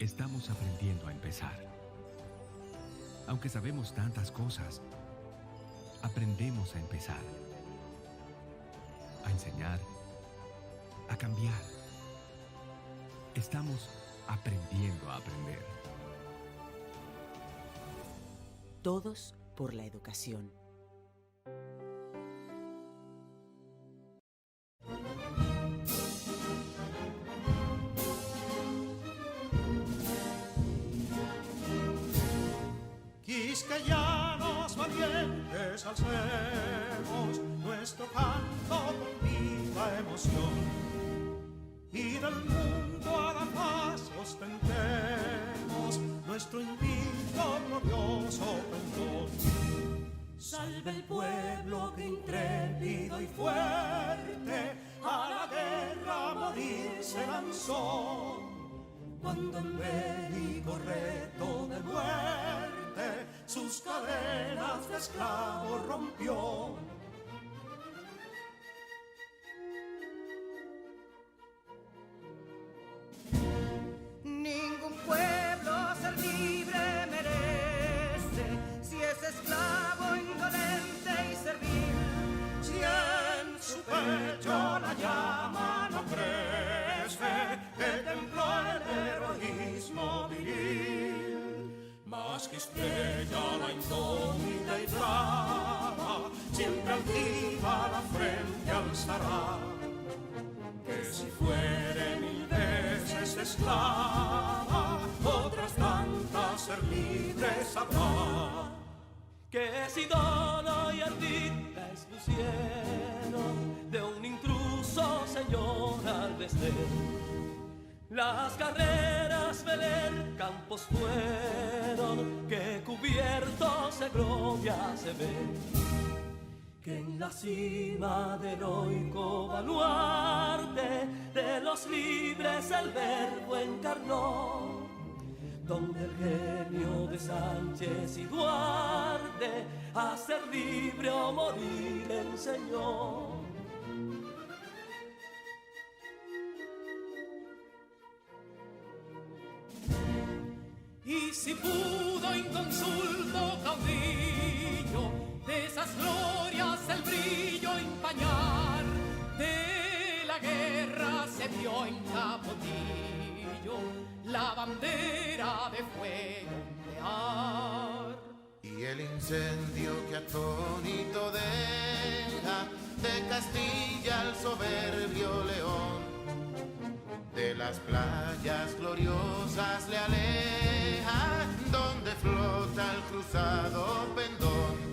Estamos aprendiendo a empezar. Aunque sabemos tantas cosas, aprendemos a empezar, a enseñar, a cambiar. Estamos aprendiendo a aprender. Todos por la educación. Quisqueyanos valientes alcemos nuestro canto con viva emoción, y del mundo a la paz ostentemos nuestro invicto glorioso pendón. Salve el pueblo que intrépido y fuerte a la guerra a morir se lanzó, cuando en bélico reto de muerte sus cadenas de esclavo rompió. Ningún pueblo ser libre merece si es esclavo, indolente y servil. Si en su pecho la llama no crece, que templó el heroísmo viril, más que estrella la indómita y brava, siempre altiva la frente alzará, que si fuere mil veces esclava, otras tantas ser libres habrá. Que si dono y ardita expusieron de un intruso señor al desdén, las carreras veler campos fueron, que cubiertos de gloria se ven, que en la cima del heroico baluarte de los libres el verbo encarnó, donde el genio de Sánchez y Duarte a ser libre o morir enseñó. Y si pudo inconsulto caudillo de esas glorias el brillo empañar, de la guerra se vio en Capotillo la bandera de fuego ondear. Y el incendio que atónito deja de Castilla al soberbio león, de las playas gloriosas le aleja, donde flota el cruzado pendón.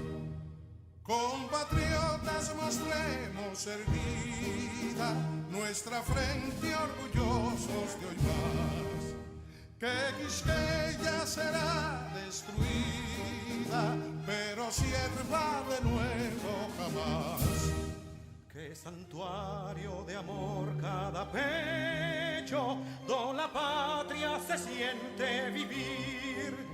Compatriotas, mostremos erguida nuestra frente orgullosos de hoy más, que Quisqueya será destruida, pero sierva de nuevo jamás. Que santuario de amor cada pecho, donde la patria se siente vivir,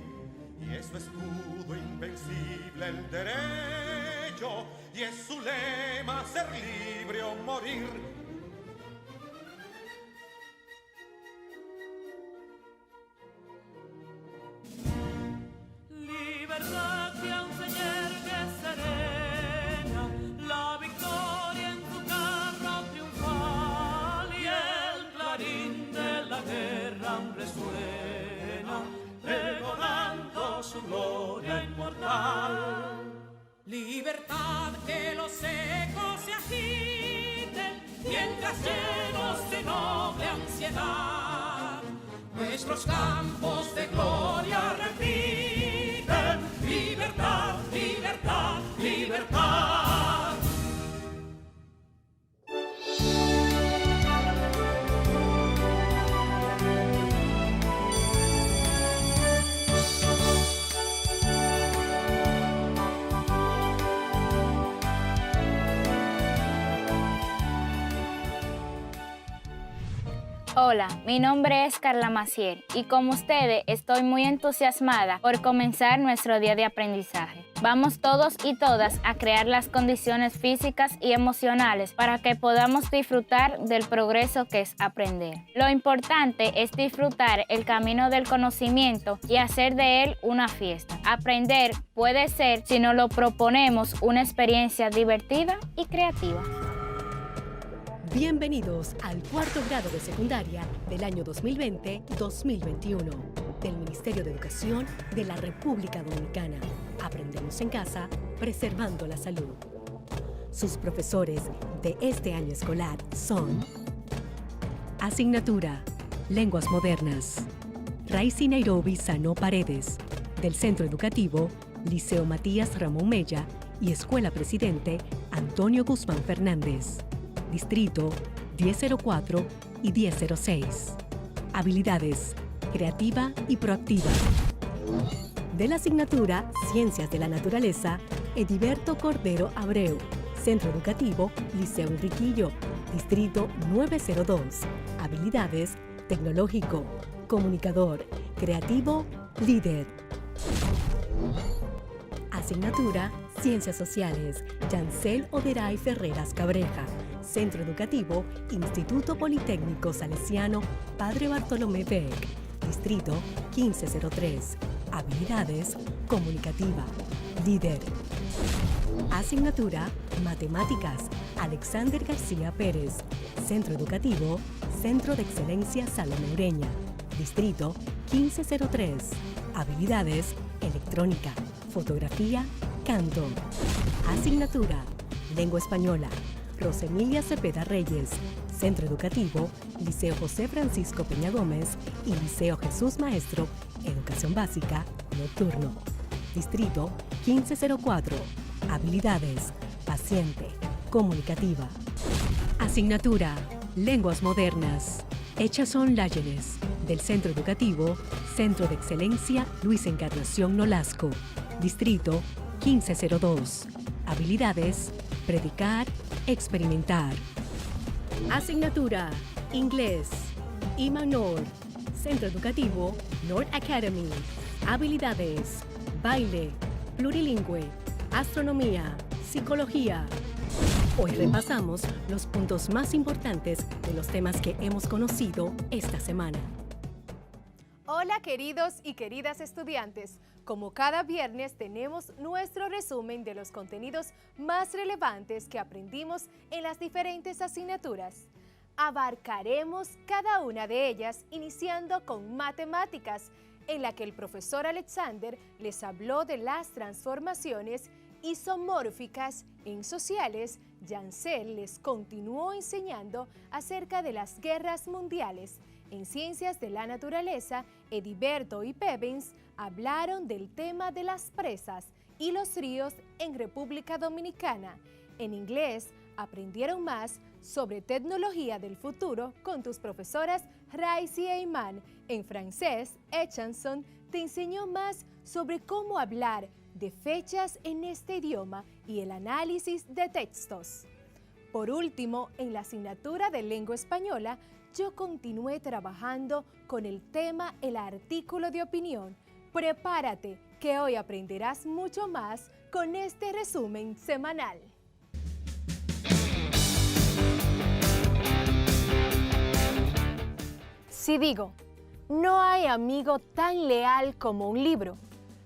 y es su escudo invencible el derecho, y es su lema ser libre o morir. Libertad que aún se yergue serena, la victoria en su carro triunfal, y el clarín de la guerra aún resuena, pregonando su gloria inmortal. Libertad, que los ecos se agiten mientras llenos de noble ansiedad nuestros campos de gloria repiten: libertad, libertad, libertad. Hola, mi nombre es Carla Maciel y como ustedes estoy muy entusiasmada por comenzar nuestro día de aprendizaje. Vamos todos y todas a crear las condiciones físicas y emocionales para que podamos disfrutar del progreso que es aprender. Lo importante es disfrutar el camino del conocimiento y hacer de él una fiesta. Aprender puede ser, si nos lo proponemos, una experiencia divertida y creativa. Bienvenidos al cuarto grado de secundaria del año 2020-2021 del Ministerio de Educación de la República Dominicana. Aprendemos en casa, preservando la salud. Sus profesores de este año escolar son: Asignatura Lenguas Modernas, Raicy Nairobi Sano Paredes, del Centro Educativo Liceo Matías Ramón Mella y Escuela Presidente Antonio Guzmán Fernández. Distrito 1004 y 1006. Habilidades: creativa y proactiva. De la asignatura Ciencias de la Naturaleza, Ediberto Cordero Abreu, Centro Educativo Liceo Enriquillo, Distrito 902. Habilidades: tecnológico, comunicador, creativo, líder. Asignatura Ciencias Sociales, Yancel Oderay Ferreras Cabreja, Centro Educativo Instituto Politécnico Salesiano Padre Bartolomé Beck, Distrito 1503. Habilidades: comunicativa, líder. Asignatura Matemáticas, Alexander García Pérez, Centro Educativo Centro de Excelencia Salomé Ureña, Distrito 1503. Habilidades: electrónica, fotografía, canto. Asignatura Lengua Española, Rosemilia Cepeda Reyes, Centro Educativo Liceo José Francisco Peña Gómez y Liceo Jesús Maestro, Educación Básica, Nocturno. Distrito 1504. Habilidades: paciente, comunicativa. Asignatura Lenguas Modernas, Echazón Láyenes, del Centro Educativo Centro de Excelencia Luis Encarnación Nolasco, Distrito 1502. Habilidades: predicar, experimentar. Asignatura Inglés, Iman Nord, Centro Educativo Nord Academy. Habilidades: baile, plurilingüe, astronomía, psicología. Hoy repasamos los puntos más importantes de los temas que hemos conocido esta semana. Hola queridos y queridas estudiantes, como cada viernes tenemos nuestro resumen de los contenidos más relevantes que aprendimos en las diferentes asignaturas. Abarcaremos cada una de ellas iniciando con matemáticas, en la que el profesor Alexander les habló de las transformaciones isomórficas en sociales. Yancel les continuó enseñando acerca de las guerras mundiales. En Ciencias de la Naturaleza, Ediberto y Pevins hablaron del tema de las presas y los ríos en República Dominicana. En inglés, aprendieron más sobre tecnología del futuro con tus profesoras Raicy e Iman. En francés, Echanson te enseñó más sobre cómo hablar de fechas en este idioma y el análisis de textos. Por último, en la asignatura de Lengua Española, yo continué trabajando con el tema el artículo de opinión. Prepárate, que hoy aprenderás mucho más con este resumen semanal. Si digo, no hay amigo tan leal como un libro,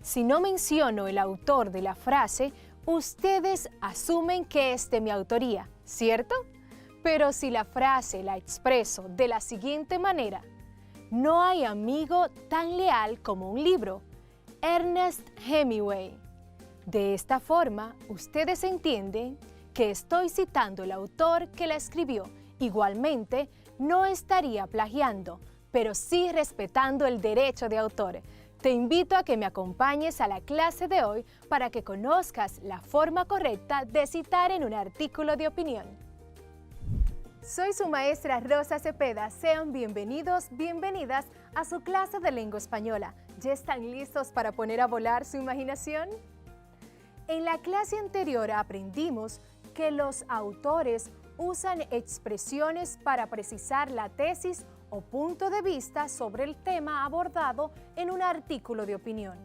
si no menciono el autor de la frase, ustedes asumen que es de mi autoría, ¿cierto? Pero si la frase la expreso de la siguiente manera: no hay amigo tan leal como un libro, Ernest Hemingway. De esta forma, ustedes entienden que estoy citando el autor que la escribió. Igualmente, no estaría plagiando, pero sí respetando el derecho de autor. Te invito a que me acompañes a la clase de hoy para que conozcas la forma correcta de citar en un artículo de opinión. Soy su maestra Rosa Cepeda. Sean bienvenidos, bienvenidas a su clase de lengua española. ¿Ya están listos para poner a volar su imaginación? En la clase anterior aprendimos que los autores usan expresiones para precisar la tesis o punto de vista sobre el tema abordado en un artículo de opinión.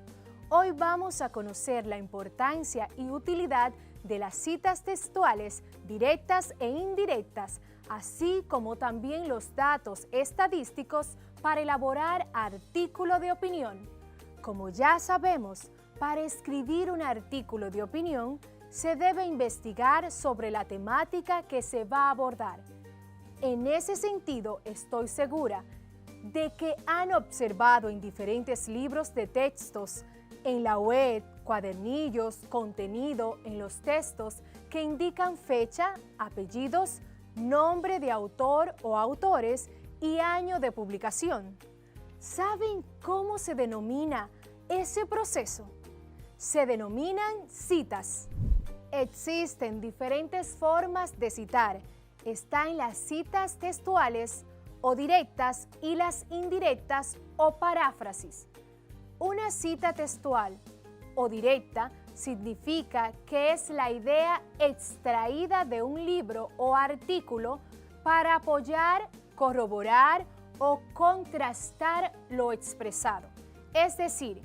Hoy vamos a conocer la importancia y utilidad de las citas textuales directas e indirectas, así como también los datos estadísticos para elaborar artículo de opinión. Como ya sabemos, para escribir un artículo de opinión se debe investigar sobre la temática que se va a abordar. En ese sentido, estoy segura de que han observado en diferentes libros de textos, en la web, cuadernillos, contenido en los textos que indican fecha, apellidos, nombre de autor o autores y año de publicación. ¿Saben cómo se denomina ese proceso? Se denominan citas. Existen diferentes formas de citar. Están las citas textuales o directas y las indirectas o paráfrasis. Una cita textual o directa significa que es la idea extraída de un libro o artículo para apoyar, corroborar o contrastar lo expresado. Es decir,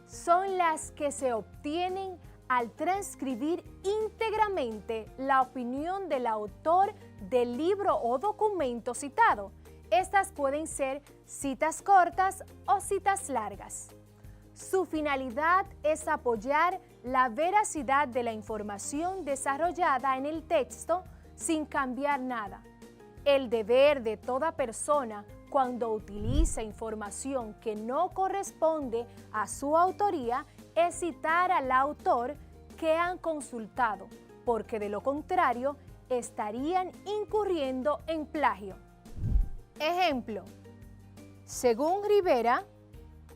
son las que se obtienen al transcribir íntegramente la opinión del autor del libro o documento citado. Estas pueden ser citas cortas o citas largas. Su finalidad es apoyar la veracidad de la información desarrollada en el texto sin cambiar nada. El deber de toda persona cuando utiliza información que no corresponde a su autoría es citar al autor que han consultado, porque de lo contrario estarían incurriendo en plagio. Ejemplo, según Rivera,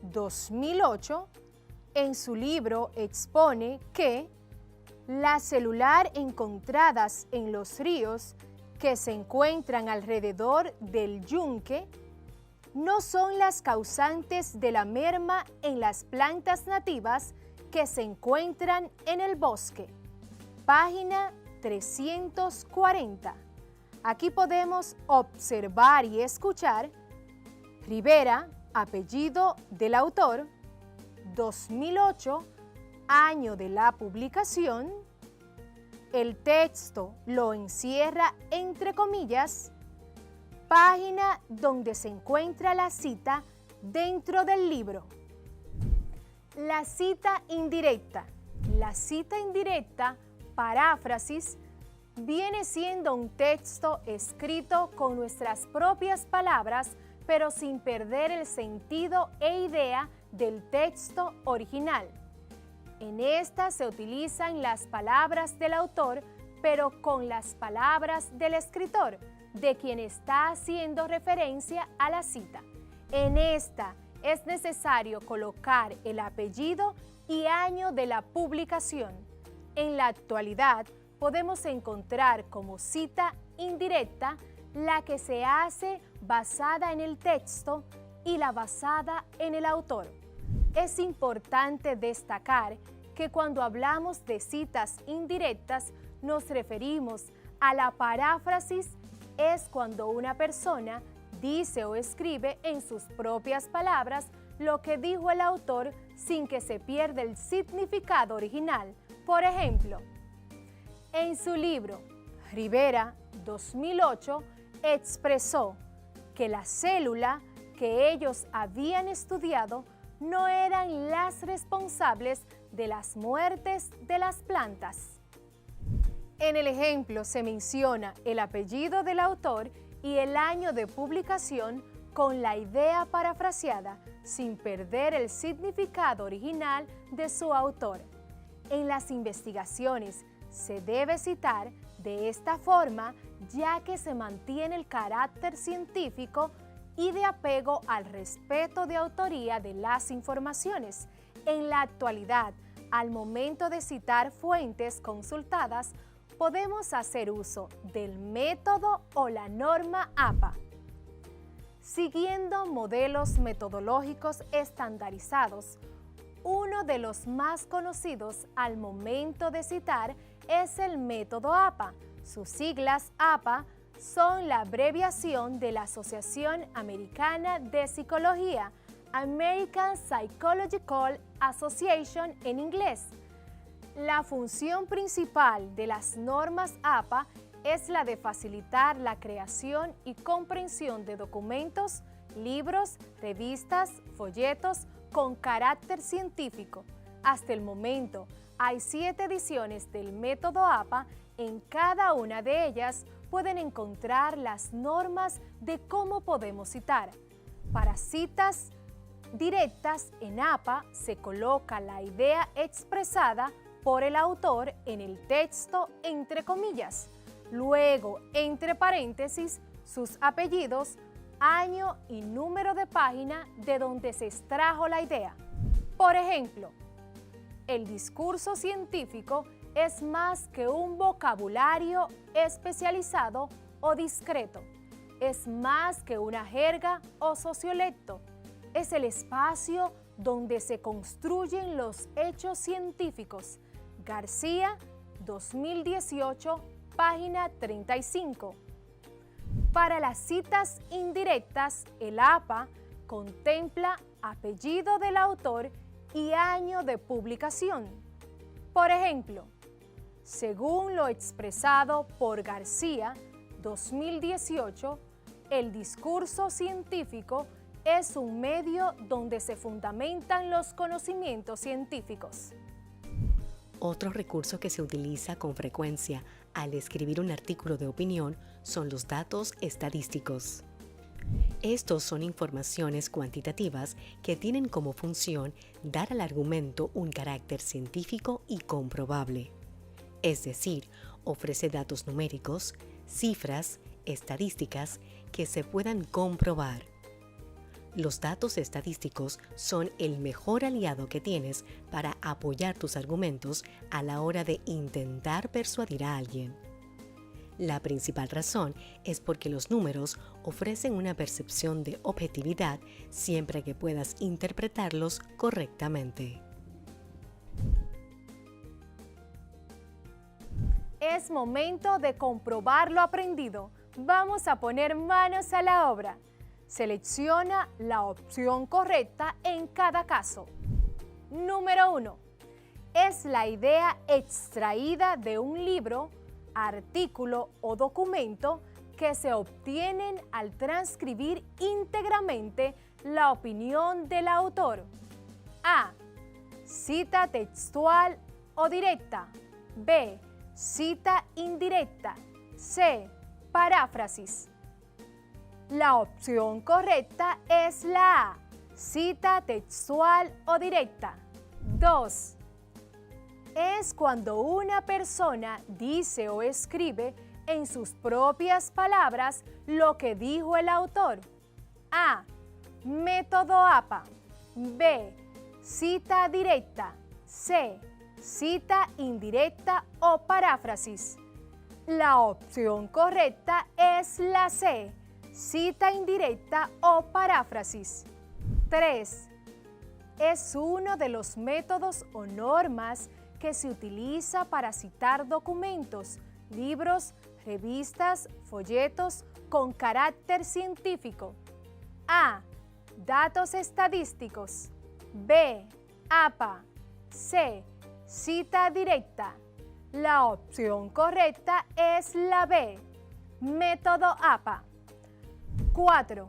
2008, en su libro expone que las celular encontradas en los ríos que se encuentran alrededor del yunque no son las causantes de la merma en las plantas nativas que se encuentran en el bosque. Página 340. Aquí podemos observar y escuchar Rivera, apellido del autor, 2008, año de la publicación. El texto lo encierra entre comillas, página donde se encuentra la cita dentro del libro. La cita indirecta. La cita indirecta, paráfrasis, viene siendo un texto escrito con nuestras propias palabras, pero sin perder el sentido e idea del texto original. En esta se utilizan las palabras del autor, pero con las palabras del escritor, de quien está haciendo referencia a la cita. En esta es necesario colocar el apellido y año de la publicación. En la actualidad podemos encontrar como cita indirecta la que se hace basada en el texto y la basada en el autor. Es importante destacar que cuando hablamos de citas indirectas nos referimos a la paráfrasis, es cuando una persona dice o escribe en sus propias palabras lo que dijo el autor sin que se pierda el significado original. Por ejemplo, en su libro, Rivera, 2008, expresó que la célula que ellos habían estudiado no eran las responsables de las muertes de las plantas. En el ejemplo se menciona el apellido del autor y el año de publicación con la idea parafraseada, sin perder el significado original de su autor. En las investigaciones se debe citar de esta forma, ya que se mantiene el carácter científico y de apego al respeto de autoría de las informaciones. En la actualidad, al momento de citar fuentes consultadas, podemos hacer uso del método o la norma APA. Siguiendo modelos metodológicos estandarizados, uno de los más conocidos al momento de citar es el método APA. Sus siglas APA son la abreviación de la Asociación Americana de Psicología, American Psychological Association en inglés. La función principal de las normas APA es la de facilitar la creación y comprensión de documentos, libros, revistas, folletos con carácter científico. Hasta el momento, hay 7 ediciones del método APA. En cada una de ellas pueden encontrar las normas de cómo podemos citar. Para citas directas en APA se coloca la idea expresada por el autor en el texto entre comillas. Luego, entre paréntesis, sus apellidos, año y número de página de donde se extrajo la idea. Por ejemplo, el discurso científico es más que un vocabulario especializado o discreto. Es más que una jerga o sociolecto. Es el espacio donde se construyen los hechos científicos. García, 2018, página 35. Para las citas indirectas, el APA contempla apellido del autor y año de publicación. Por ejemplo, según lo expresado por García, 2018, el discurso científico es un medio donde se fundamentan los conocimientos científicos. Otro recurso que se utiliza con frecuencia al escribir un artículo de opinión son los datos estadísticos. Estos son informaciones cuantitativas que tienen como función dar al argumento un carácter científico y comprobable. Es decir, ofrece datos numéricos, cifras, estadísticas que se puedan comprobar. Los datos estadísticos son el mejor aliado que tienes para apoyar tus argumentos a la hora de intentar persuadir a alguien. La principal razón es porque los números ofrecen una percepción de objetividad siempre que puedas interpretarlos correctamente. Es momento de comprobar lo aprendido. Vamos a poner manos a la obra. Selecciona la opción correcta en cada caso. Número 1. Es la idea extraída de un libro, artículo o documento que se obtienen al transcribir íntegramente la opinión del autor. A. Cita textual o directa. B. Cita indirecta. C. Paráfrasis. La opción correcta es la A, cita textual o directa. 2. Es cuando una persona dice o escribe en sus propias palabras lo que dijo el autor. A. Método APA. B. Cita directa. C. Cita indirecta o paráfrasis. La opción correcta es la C. Cita indirecta o paráfrasis. 3. Es uno de los métodos o normas que se utiliza para citar documentos, libros, revistas, folletos con carácter científico. A. Datos estadísticos. B. APA. C. Cita directa. La opción correcta es la B. Método APA. 4.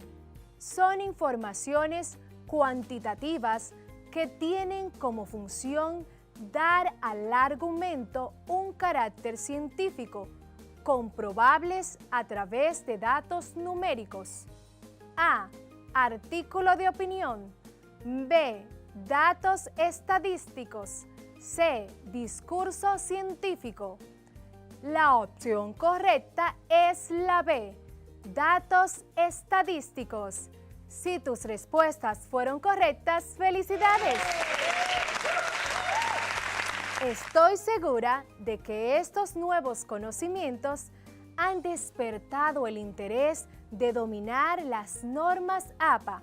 Son informaciones cuantitativas que tienen como función dar al argumento un carácter científico, comprobables a través de datos numéricos. A. Artículo de opinión. B. Datos estadísticos. C. Discurso científico. La opción correcta es la B. Datos estadísticos. Si tus respuestas fueron correctas, ¡felicidades! Estoy segura de que estos nuevos conocimientos han despertado el interés de dominar las normas APA,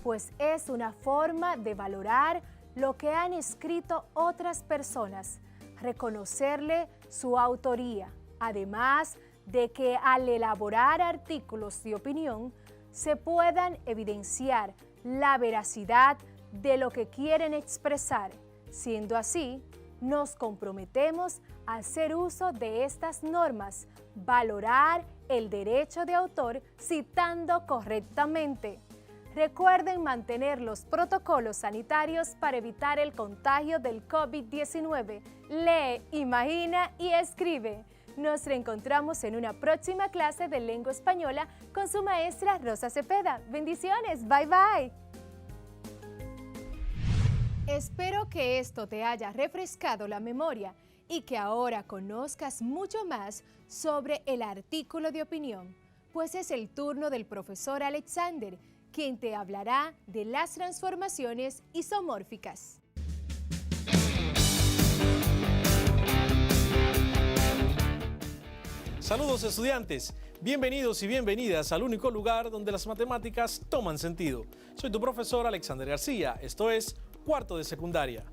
pues es una forma de valorar lo que han escrito otras personas, reconocerle su autoría, además de que al elaborar artículos de opinión se puedan evidenciar la veracidad de lo que quieren expresar. Siendo así, nos comprometemos a hacer uso de estas normas, valorar el derecho de autor citando correctamente. Recuerden mantener los protocolos sanitarios para evitar el contagio del COVID-19. Lee, imagina y escribe. Nos reencontramos en una próxima clase de lengua española con su maestra Rosa Cepeda. Bendiciones, bye bye. Espero que esto te haya refrescado la memoria y que ahora conozcas mucho más sobre el artículo de opinión, pues es el turno del profesor Alexander, quien te hablará de las transformaciones isomórficas. Saludos estudiantes, bienvenidos y bienvenidas al único lugar donde las matemáticas toman sentido. Soy tu profesor Alexander García, esto es cuarto de secundaria.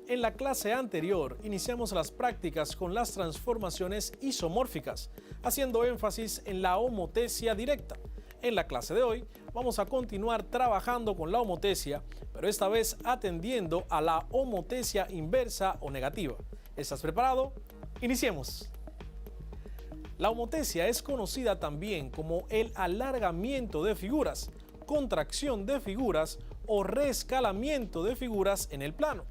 En la clase anterior iniciamos las prácticas con las transformaciones isomórficas, haciendo énfasis en la homotesia directa. En la clase de hoy vamos a continuar trabajando con la homotesia, pero esta vez atendiendo a la homotesia inversa o negativa. ¿Estás preparado? Iniciemos. La homotesia es conocida también como el alargamiento de figuras, contracción de figuras o reescalamiento de figuras en el plano.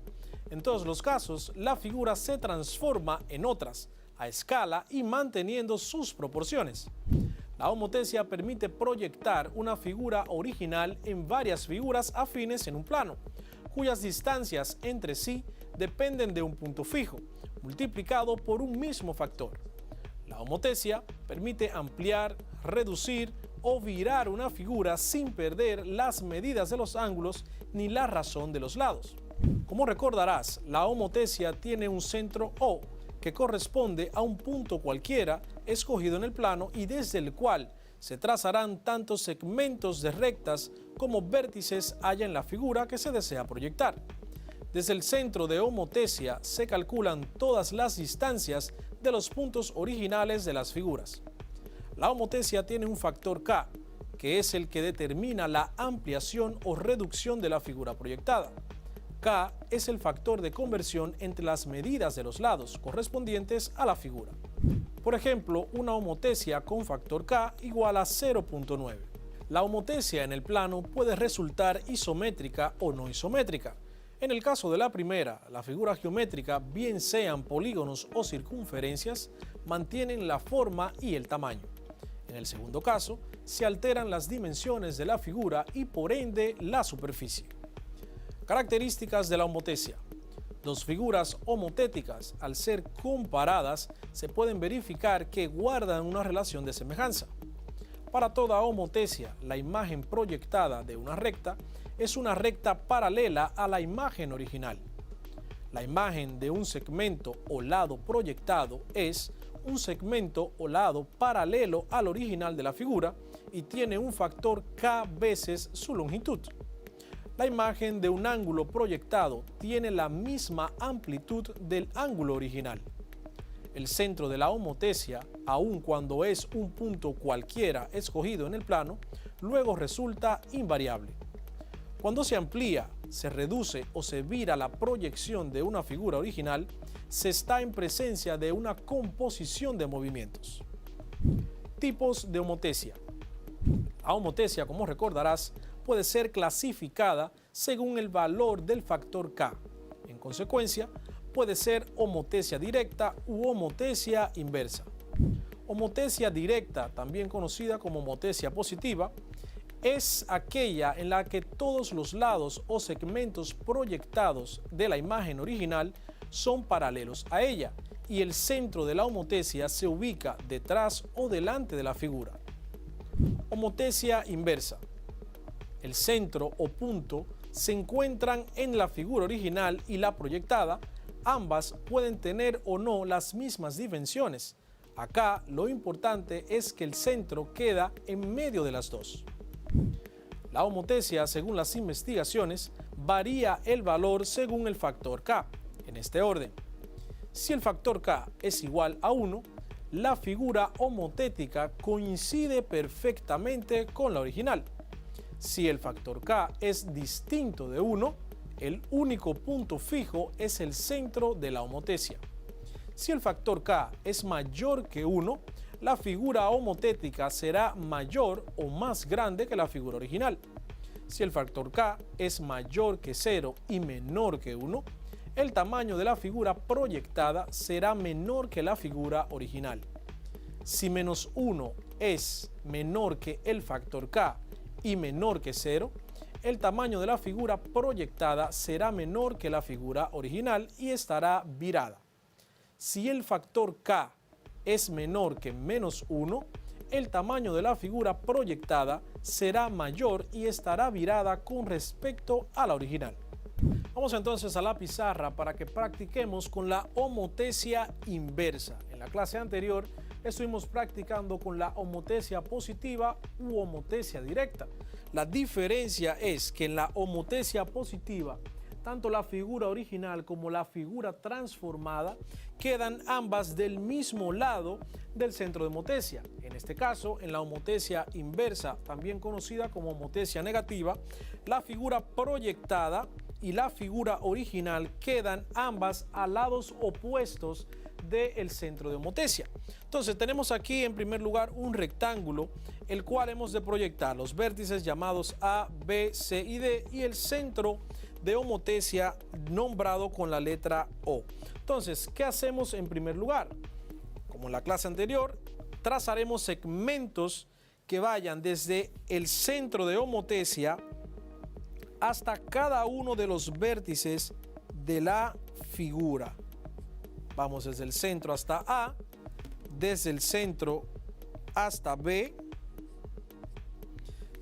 En todos los casos, la figura se transforma en otras, a escala y manteniendo sus proporciones. La homotesia permite proyectar una figura original en varias figuras afines en un plano, cuyas distancias entre sí dependen de un punto fijo, multiplicado por un mismo factor. La homotesia permite ampliar, reducir o virar una figura sin perder las medidas de los ángulos ni la razón de los lados. Como recordarás, la homotesia tiene un centro O que corresponde a un punto cualquiera escogido en el plano y desde el cual se trazarán tantos segmentos de rectas como vértices haya en la figura que se desea proyectar. Desde el centro de homotesia se calculan todas las distancias de los puntos originales de las figuras. La homotesia tiene un factor K, que es el que determina la ampliación o reducción de la figura proyectada. K es el factor de conversión entre las medidas de los lados correspondientes a la figura. Por ejemplo, una homotesia con factor K igual a 0.9. La homotesia en el plano puede resultar isométrica o no isométrica. En el caso de la primera, la figura geométrica, bien sean polígonos o circunferencias, mantienen la forma y el tamaño. En el segundo caso, se alteran las dimensiones de la figura y por ende la superficie. Características de la homotesia. Dos figuras homotéticas, al ser comparadas, se pueden verificar que guardan una relación de semejanza. Para toda homotesia, la imagen proyectada de una recta es una recta paralela a la imagen original. La imagen de un segmento o lado proyectado es un segmento o lado paralelo al original de la figura y tiene un factor K veces su longitud. La imagen de un ángulo proyectado tiene la misma amplitud del ángulo original. El centro de la homotesia, aun cuando es un punto cualquiera escogido en el plano, luego resulta invariable. Cuando se amplía, se reduce o se vira la proyección de una figura original, se está en presencia de una composición de movimientos. Tipos de homotesia. La homotesia, como recordarás, puede ser clasificada según el valor del factor K. En consecuencia, puede ser homotesia directa u homotesia inversa. Homotesia directa, también conocida como homotesia positiva, es aquella en la que todos los lados o segmentos proyectados de la imagen original son paralelos a ella y el centro de la homotesia se ubica detrás o delante de la figura. Homotesia inversa. El centro o punto se encuentran en la figura original y la proyectada. Ambas pueden tener o no las mismas dimensiones. Acá lo importante es que el centro queda en medio de las dos. La homotesia, según las investigaciones, varía el valor según el factor K, en este orden. Si el factor K es igual a 1, la figura homotética coincide perfectamente con la original. Si el factor K es distinto de 1, el único punto fijo es el centro de la homotecia. Si el factor K es mayor que 1, la figura homotética será mayor o más grande que la figura original. Si el factor K es mayor que 0 y menor que 1, el tamaño de la figura proyectada será menor que la figura original. Si menos 1 es menor que el factor K y menor que 0, el tamaño de la figura proyectada será menor que la figura original y estará virada. Si el factor K es menor que menos 1, el tamaño de la figura proyectada será mayor y estará virada con respecto a la original. Vamos entonces a la pizarra para que practiquemos con la homotecia inversa. En la clase anterior estuvimos practicando con la homotecia positiva u homotecia directa. La diferencia es que en la homotecia positiva, tanto la figura original como la figura transformada quedan ambas del mismo lado del centro de homotecia. En este caso, en la homotecia inversa, también conocida como homotecia negativa, la figura proyectada y la figura original quedan ambas a lados opuestos del centro de homotecia. Entonces tenemos aquí en primer lugar un rectángulo, el cual hemos de proyectar los vértices llamados A, B, C y D y el centro de homotecia nombrado con la letra O. Entonces, ¿qué hacemos en primer lugar? Como en la clase anterior, trazaremos segmentos que vayan desde el centro de homotecia hasta cada uno de los vértices de la figura. Vamos desde el centro hasta A, desde el centro hasta B,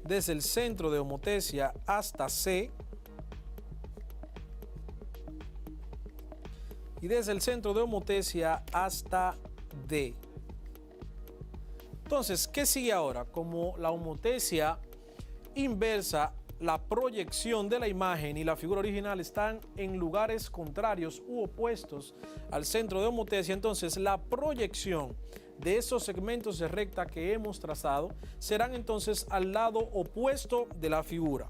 desde el centro de homotecia hasta C y desde el centro de homotecia hasta D. Entonces, ¿qué sigue ahora? Como la homotecia inversa, la proyección de la imagen y la figura original están en lugares contrarios u opuestos al centro de homotecia, entonces la proyección de esos segmentos de recta que hemos trazado serán entonces al lado opuesto de la figura.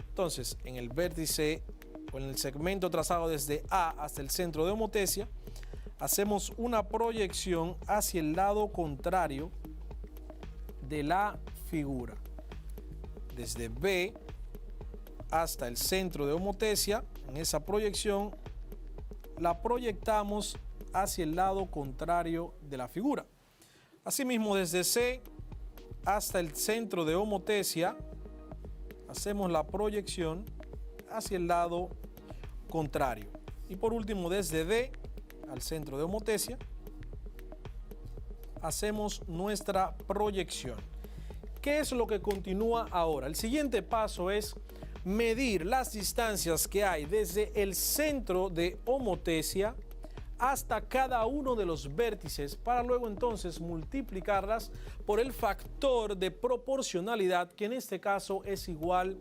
Entonces, en el vértice o en el segmento trazado desde A hasta el centro de homotecia, hacemos una proyección hacia el lado contrario de la figura. Desde B hasta el centro de homotecia, en esa proyección la proyectamos hacia el lado contrario de la figura. Asimismo, desde C hasta el centro de homotecia, hacemos la proyección hacia el lado contrario. Y por último, desde D al centro de homotecia, hacemos nuestra proyección. ¿Qué es lo que continúa ahora? El siguiente paso es medir las distancias que hay desde el centro de homotecia hasta cada uno de los vértices para luego entonces multiplicarlas por el factor de proporcionalidad, que en este caso es igual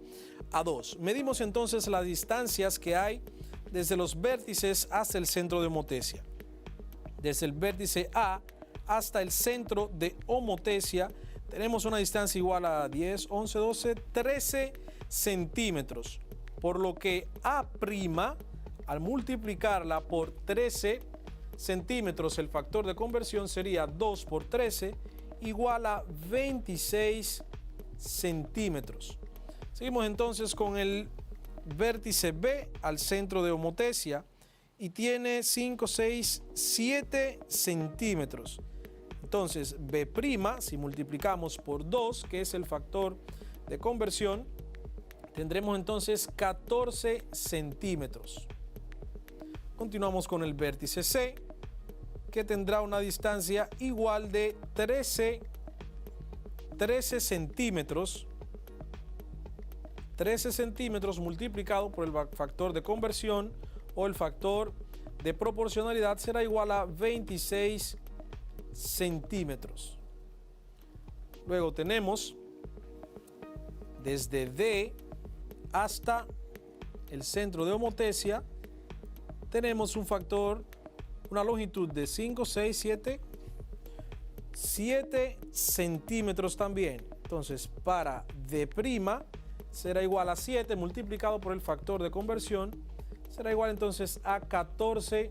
a 2. Medimos entonces las distancias que hay desde los vértices hasta el centro de homotecia. Desde el vértice A hasta el centro de homotecia tenemos una distancia igual a 10, 11, 12, 13 centímetros, por lo que A', al multiplicarla por 13 centímetros, el factor de conversión sería 2 por 13 igual a 26 centímetros. Seguimos entonces con el vértice B al centro de homotecia y tiene 5, 6, 7 centímetros. Entonces B', si multiplicamos por 2, que es el factor de conversión, tendremos entonces 14 centímetros. Continuamos con el vértice C, que tendrá una distancia igual de 13 centímetros. 13 centímetros multiplicado por el factor de conversión o el factor de proporcionalidad será igual a 26 centímetros. Luego tenemos desde D hasta el centro de homotecia, tenemos un factor, una longitud de 5, 6, 7, 7 centímetros también. Entonces, para D' será igual a 7 multiplicado por el factor de conversión, será igual entonces a 14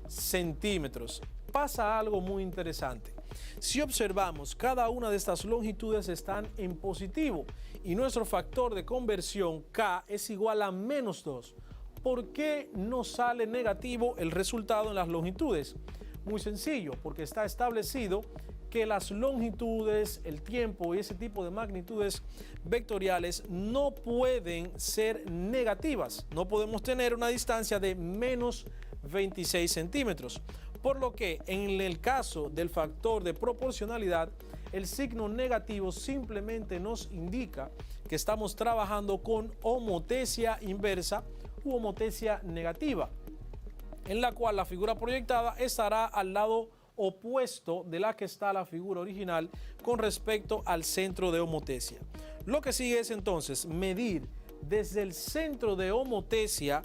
centímetros. Pasa algo muy interesante. Si observamos, cada una de estas longitudes están en positivo y nuestro factor de conversión K es igual a -2. ¿Por qué no sale negativo el resultado en las longitudes? Muy sencillo, porque está establecido que las longitudes, el tiempo y ese tipo de magnitudes vectoriales no pueden ser negativas. No podemos tener una distancia de menos 26 centímetros. Por lo que en el caso del factor de proporcionalidad, el signo negativo simplemente nos indica que estamos trabajando con homotesia inversa u homotesia negativa, en la cual la figura proyectada estará al lado opuesto de la que está la figura original con respecto al centro de homotesia. Lo que sigue es entonces medir desde el centro de homotesia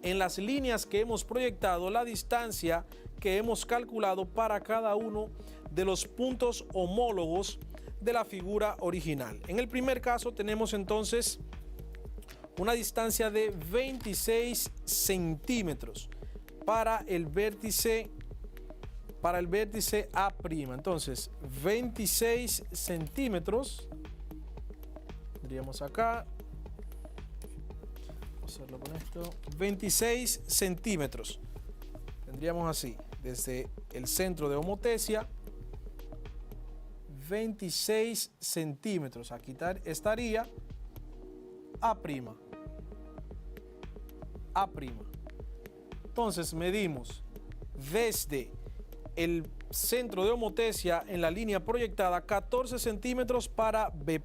en las líneas que hemos proyectado la distancia que hemos calculado para cada uno de los puntos homólogos de la figura original. En el primer caso tenemos entonces una distancia de 26 centímetros para el vértice A'. Entonces, 26 centímetros. Tendríamos acá. Vamos a hacerlo con esto. 26 centímetros. Tendríamos así, desde el centro de homotesia, 26 centímetros. Aquí estaría A'. Entonces medimos desde el centro de homotesia en la línea proyectada 14 centímetros para B'.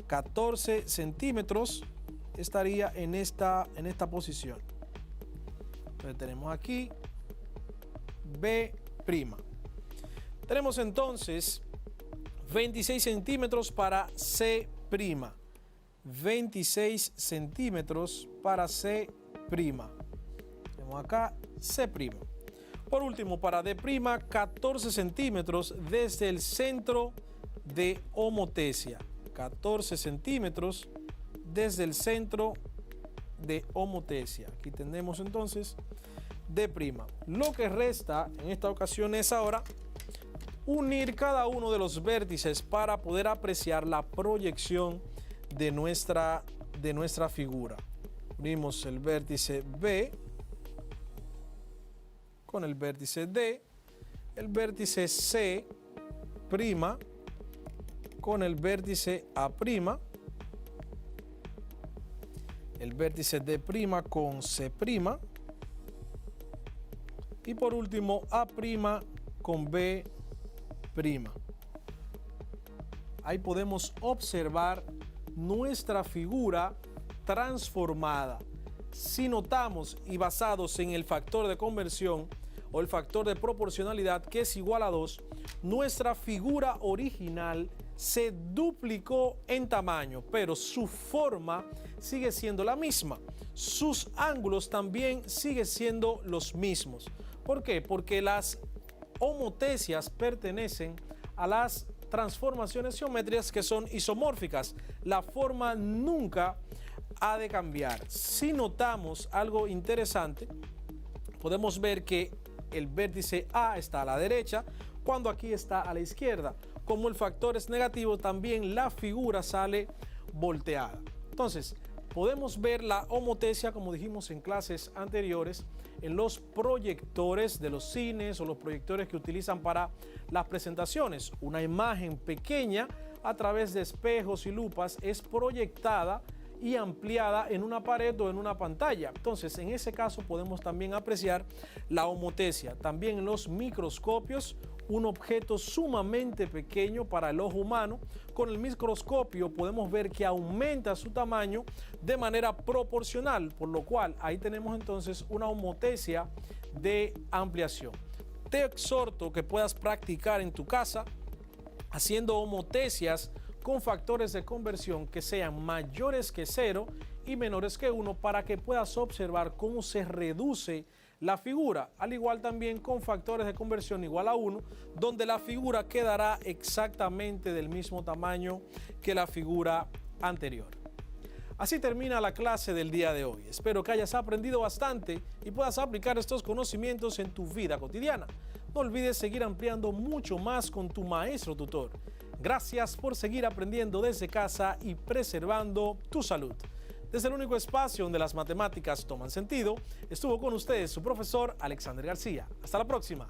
14 centímetros estaría en esta posición. Entonces tenemos aquí B'. Tenemos entonces 26 centímetros para C'. 26 centímetros para C'. Tenemos acá C'. Por último, para D', 14 centímetros desde el centro de homotesia. 14 centímetros desde el centro de homotesia. Aquí tenemos entonces D'. Lo que resta en esta ocasión es ahora unir cada uno de los vértices para poder apreciar la proyección de nuestra figura. Unimos el vértice B con el vértice D, el vértice C' con el vértice A', el vértice D' con C', y por último A' con B'. Ahí podemos observar nuestra figura transformada. Si notamos y basados en el factor de conversión o el factor de proporcionalidad, que es igual a 2, nuestra figura original se duplicó en tamaño, pero su forma sigue siendo la misma. Sus ángulos también siguen siendo los mismos. ¿Por qué? Porque las homotesias pertenecen a las transformaciones geométricas que son isomórficas. La forma nunca ha de cambiar. Si notamos algo interesante, podemos ver que el vértice A está a la derecha, cuando aquí está a la izquierda. Como el factor es negativo, también la figura sale volteada. Entonces, podemos ver la homotesia, como dijimos en clases anteriores, en los proyectores de los cines o los proyectores que utilizan para las presentaciones. Una imagen pequeña a través de espejos y lupas es proyectada y ampliada en una pared o en una pantalla. Entonces, en ese caso podemos también apreciar la homotesia. También en los microscopios, un objeto sumamente pequeño para el ojo humano, con el microscopio podemos ver que aumenta su tamaño de manera proporcional, por lo cual ahí tenemos entonces una homotesia de ampliación. Te exhorto que puedas practicar en tu casa haciendo homotesias con factores de conversión que sean mayores que 0 y menores que 1 para que puedas observar cómo se reduce la figura, al igual también con factores de conversión igual a 1, donde la figura quedará exactamente del mismo tamaño que la figura anterior. Así termina la clase del día de hoy. Espero que hayas aprendido bastante y puedas aplicar estos conocimientos en tu vida cotidiana. No olvides seguir ampliando mucho más con tu maestro tutor. Gracias por seguir aprendiendo desde casa y preservando tu salud. Desde el único espacio donde las matemáticas toman sentido, estuvo con ustedes su profesor Alexander García. Hasta la próxima.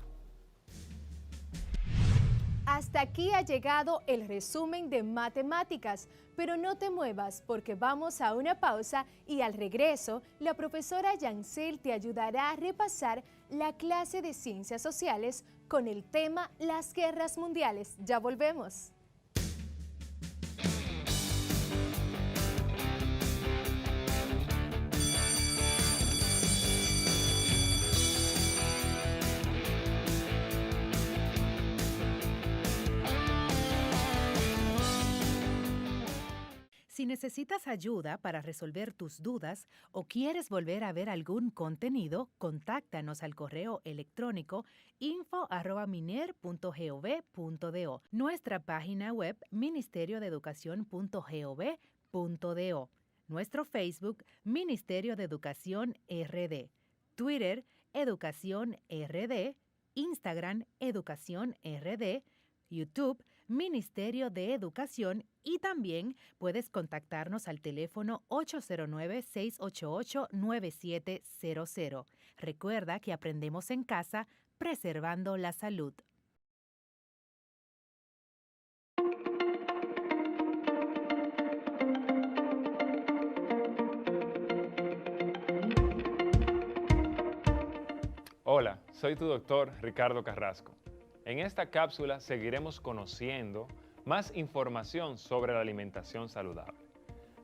Hasta aquí ha llegado el resumen de matemáticas, pero no te muevas porque vamos a una pausa y al regreso la profesora Yancel te ayudará a repasar la clase de Ciencias Sociales con el tema Las Guerras Mundiales. Ya volvemos. Si necesitas ayuda para resolver tus dudas o quieres volver a ver algún contenido, contáctanos al correo electrónico info@miner.gov.do, nuestra página web ministeriodeeducacion.gov.do, nuestro Facebook Ministerio de Educación RD, Twitter Educación RD, Instagram Educación RD, YouTube Ministerio de Educación y también puedes contactarnos al teléfono 809-688-9700. Recuerda que aprendemos en casa preservando la salud. Hola, soy tu doctor Ricardo Carrasco. En esta cápsula seguiremos conociendo más información sobre la alimentación saludable.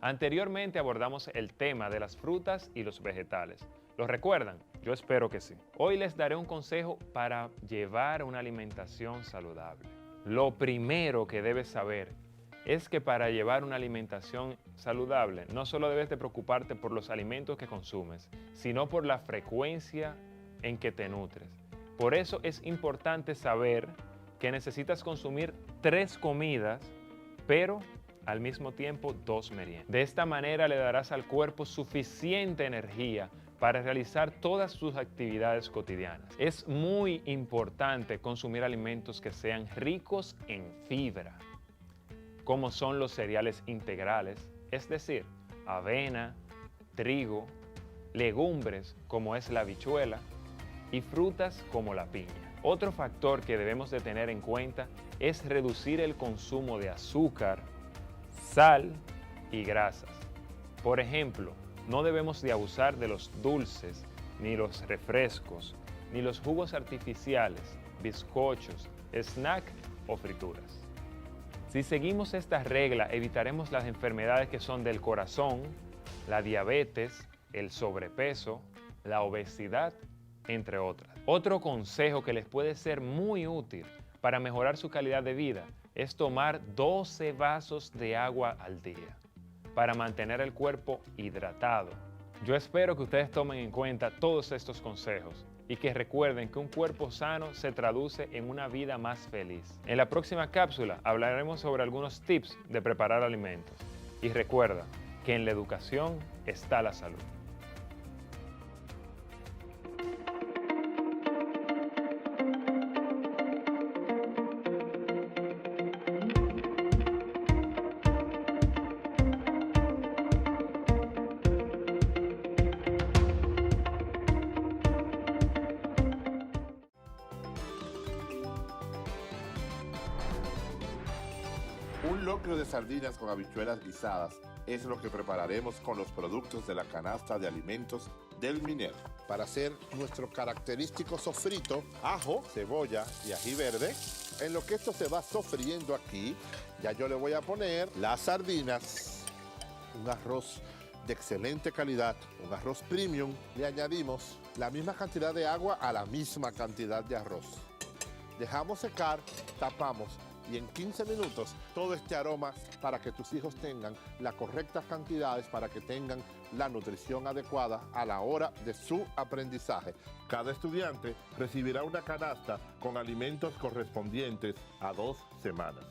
Anteriormente abordamos el tema de las frutas y los vegetales. ¿Lo recuerdan? Yo espero que sí. Hoy les daré un consejo para llevar una alimentación saludable. Lo primero que debes saber es que para llevar una alimentación saludable no solo debes de preocuparte por los alimentos que consumes, sino por la frecuencia en que te nutres. Por eso es importante saber que necesitas consumir 3 comidas, pero al mismo tiempo 2 meriendas. De esta manera le darás al cuerpo suficiente energía para realizar todas sus actividades cotidianas. Es muy importante consumir alimentos que sean ricos en fibra, como son los cereales integrales, es decir, avena, trigo, legumbres como es la habichuela, y frutas como la piña. Otro factor que debemos de tener en cuenta es reducir el consumo de azúcar, sal y grasas. Por ejemplo, no debemos de abusar de los dulces, ni los refrescos, ni los jugos artificiales, bizcochos, snack o frituras. Si seguimos esta regla, evitaremos las enfermedades que son del corazón, la diabetes, el sobrepeso, la obesidad, entre otras. Otro consejo que les puede ser muy útil para mejorar su calidad de vida es tomar 12 vasos de agua al día para mantener el cuerpo hidratado. Yo espero que ustedes tomen en cuenta todos estos consejos y que recuerden que un cuerpo sano se traduce en una vida más feliz. En la próxima cápsula hablaremos sobre algunos tips de preparar alimentos. Y recuerda que en la educación está la salud. Un locro de sardinas con habichuelas guisadas es lo que prepararemos con los productos de la canasta de alimentos del Miner. Para hacer nuestro característico sofrito, ajo, cebolla y ají verde, en lo que esto se va sofriendo aquí, ya yo le voy a poner las sardinas, un arroz de excelente calidad, un arroz premium. Le añadimos la misma cantidad de agua a la misma cantidad de arroz. Dejamos secar, tapamos y en 15 minutos todo este aroma para que tus hijos tengan las correctas cantidades, para que tengan la nutrición adecuada a la hora de su aprendizaje. Cada estudiante recibirá una canasta con alimentos correspondientes a 2 semanas.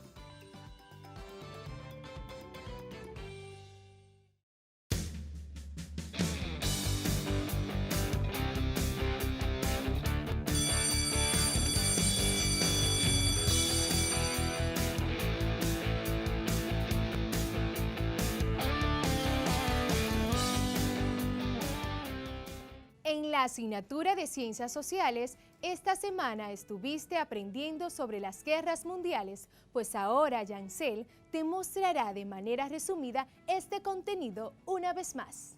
En la asignatura de Ciencias Sociales, esta semana estuviste aprendiendo sobre las guerras mundiales, pues ahora Yancel te mostrará de manera resumida este contenido una vez más.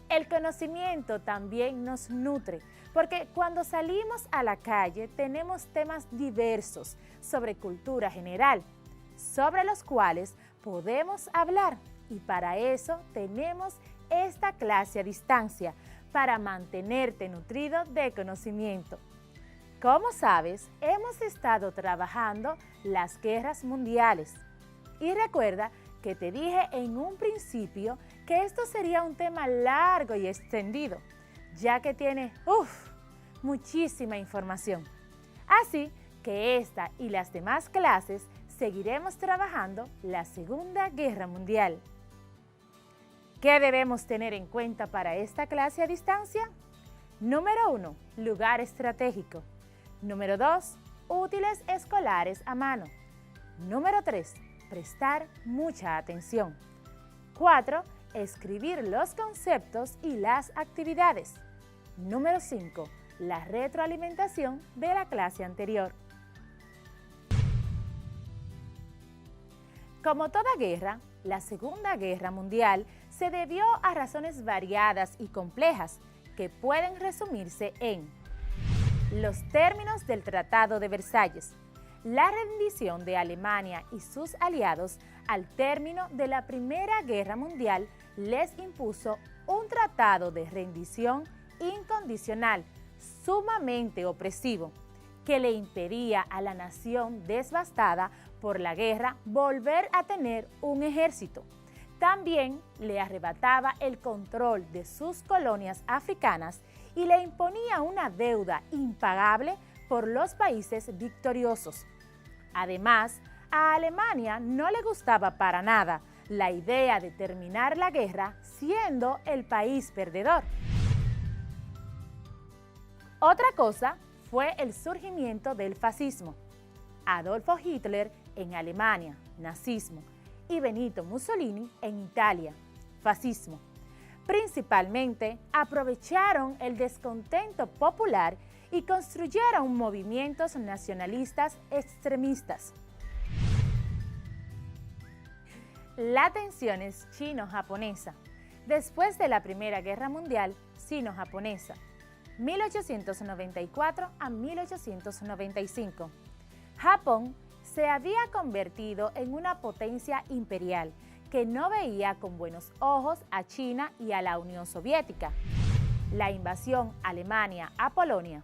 El conocimiento también nos nutre, porque cuando salimos a la calle tenemos temas diversos sobre cultura general, sobre los cuales podemos hablar, y para eso tenemos esta clase a distancia, para mantenerte nutrido de conocimiento. Como sabes, hemos estado trabajando las guerras mundiales. Y recuerda que te dije en un principio que esto sería un tema largo y extendido, ya que tiene muchísima información. Así que esta y las demás clases seguiremos trabajando la Segunda Guerra Mundial. ¿Qué debemos tener en cuenta para esta clase a distancia? Número 1, lugar estratégico. Número 2, útiles escolares a mano. Número 3, prestar mucha atención. 4, escribir los conceptos y las actividades. Número 5, la retroalimentación de la clase anterior. Como toda guerra, la Segunda Guerra Mundial se debió a razones variadas y complejas que pueden resumirse en los términos del Tratado de Versalles, la rendición de Alemania y sus aliados al término de la Primera Guerra Mundial les impuso un tratado de rendición incondicional sumamente opresivo que le impedía a la nación devastada por la guerra volver a tener un ejército. También le arrebataba el control de sus colonias africanas y le imponía una deuda impagable por los países victoriosos. Además, a Alemania no le gustaba para nada la idea de terminar la guerra siendo el país perdedor. Otra cosa fue el surgimiento del fascismo. Adolfo Hitler en Alemania, nazismo, y Benito Mussolini en Italia, fascismo. Principalmente aprovecharon el descontento popular y construyeron movimientos nacionalistas extremistas. La tensión es chino-japonesa. Después de la Primera Guerra Mundial sino-japonesa, 1894 a 1895, Japón se había convertido en una potencia imperial que no veía con buenos ojos a China y a la Unión Soviética. La invasión Alemania a Polonia.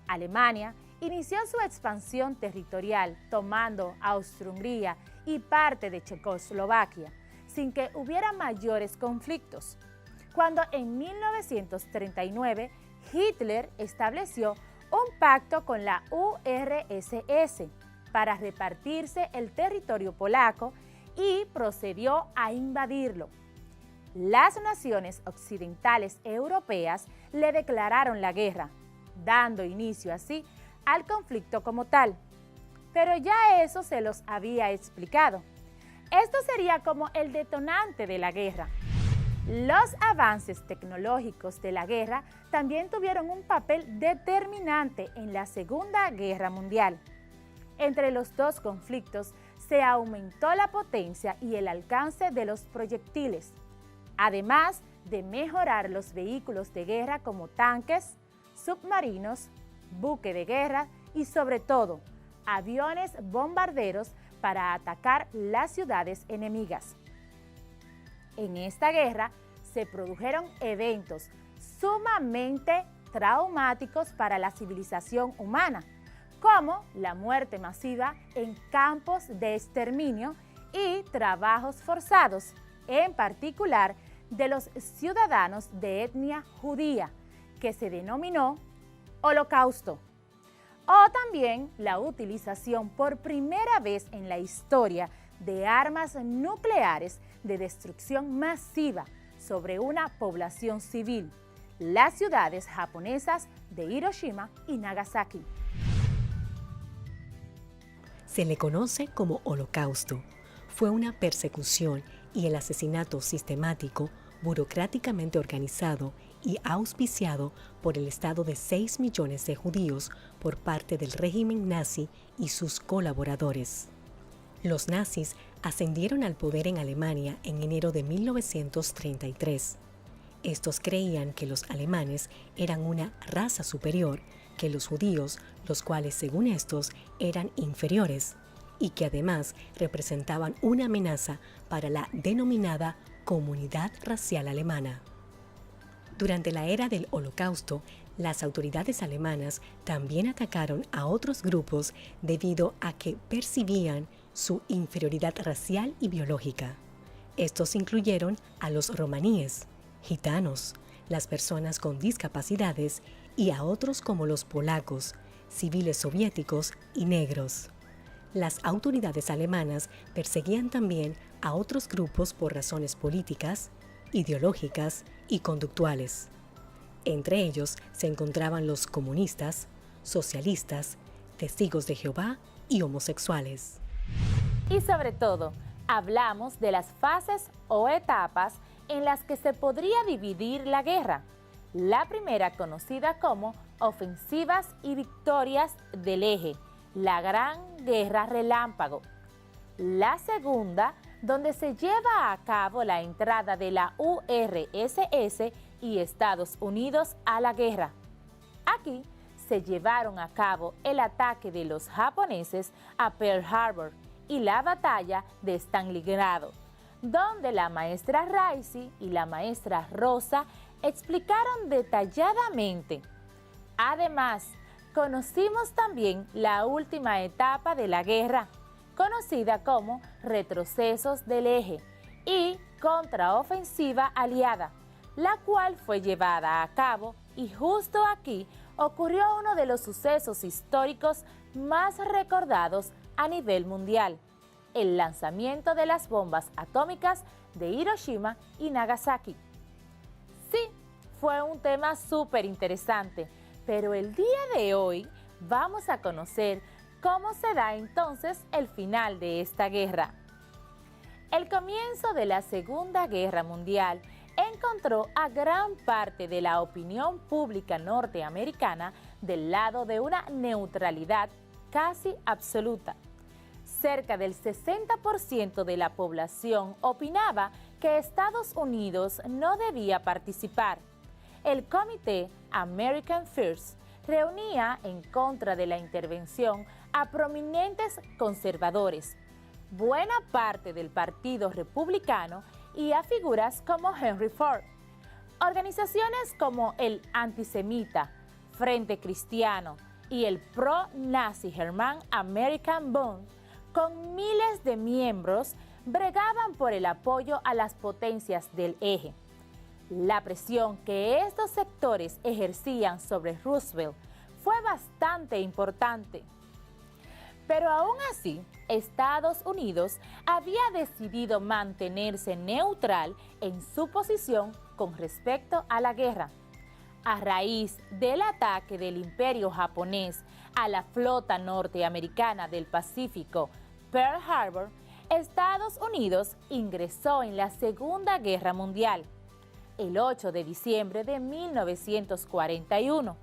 Alemania inició su expansión territorial tomando Austria-Hungría y parte de Checoslovaquia, sin que hubiera mayores conflictos. Cuando en 1939 Hitler estableció un pacto con la URSS para repartirse el territorio polaco y procedió a invadirlo. Las naciones occidentales europeas le declararon la guerra, dando inicio así al conflicto como tal. Pero ya eso se los había explicado. Esto sería como el detonante de la guerra. Los avances tecnológicos de la guerra también tuvieron un papel determinante en la Segunda Guerra Mundial. Entre los dos conflictos se aumentó la potencia y el alcance de los proyectiles, además de mejorar los vehículos de guerra como tanques, submarinos, buques de guerra y sobre todo aviones bombarderos para atacar las ciudades enemigas. En esta guerra se produjeron eventos sumamente traumáticos para la civilización humana, como la muerte masiva en campos de exterminio y trabajos forzados, en particular de los ciudadanos de etnia judía, que se denominó Holocausto, o también la utilización por primera vez en la historia de armas nucleares de destrucción masiva sobre una población civil, las ciudades japonesas de Hiroshima y Nagasaki. Se le conoce como Holocausto. Fue una persecución y el asesinato sistemático, burocráticamente organizado y auspiciado por el Estado de 6 millones de judíos por parte del régimen nazi y sus colaboradores. Los nazis ascendieron al poder en Alemania en enero de 1933. Estos creían que los alemanes eran una raza superior que los judíos, los cuales según estos eran inferiores, y que además representaban una amenaza para la denominada comunidad racial alemana. Durante la era del Holocausto, las autoridades alemanas también atacaron a otros grupos debido a que percibían su inferioridad racial y biológica. Estos incluyeron a los romaníes, gitanos, las personas con discapacidades y a otros como los polacos, civiles soviéticos y negros. Las autoridades alemanas perseguían también a otros grupos por razones políticas, ideológicas y conductuales. Entre ellos se encontraban los comunistas, socialistas, testigos de Jehová y homosexuales. Y sobre todo, hablamos de las fases o etapas en las que se podría dividir la guerra. La primera, conocida como ofensivas y victorias del eje, la Gran Guerra Relámpago. La segunda, donde se lleva a cabo la entrada de la URSS y Estados Unidos a la guerra. Aquí se llevaron a cabo el ataque de los japoneses a Pearl Harbor y la batalla de Stalingrado, donde la maestra Raisi y la maestra Rosa explicaron detalladamente. Además, conocimos también la última etapa de la guerra, conocida como retrocesos del eje y contraofensiva aliada, la cual fue llevada a cabo y justo aquí ocurrió uno de los sucesos históricos más recordados a nivel mundial, el lanzamiento de las bombas atómicas de Hiroshima y Nagasaki. Sí, fue un tema súper interesante, pero el día de hoy vamos a conocer cómo se da entonces el final de esta guerra. El comienzo de la Segunda Guerra Mundial encontró a gran parte de la opinión pública norteamericana del lado de una neutralidad casi absoluta. Cerca del 60% de la población opinaba que Estados Unidos no debía participar. El comité American First reunía en contra de la intervención a prominentes conservadores, buena parte del Partido Republicano y a figuras como Henry Ford. Organizaciones como el antisemita Frente Cristiano y el pro-nazi German American Bund, con miles de miembros, bregaban por el apoyo a las potencias del eje. La presión que estos sectores ejercían sobre Roosevelt fue bastante importante. Pero aún así, Estados Unidos había decidido mantenerse neutral en su posición con respecto a la guerra. A raíz del ataque del Imperio japonés a la flota norteamericana del Pacífico, Pearl Harbor, Estados Unidos ingresó en la Segunda Guerra Mundial, el 8 de diciembre de 1941.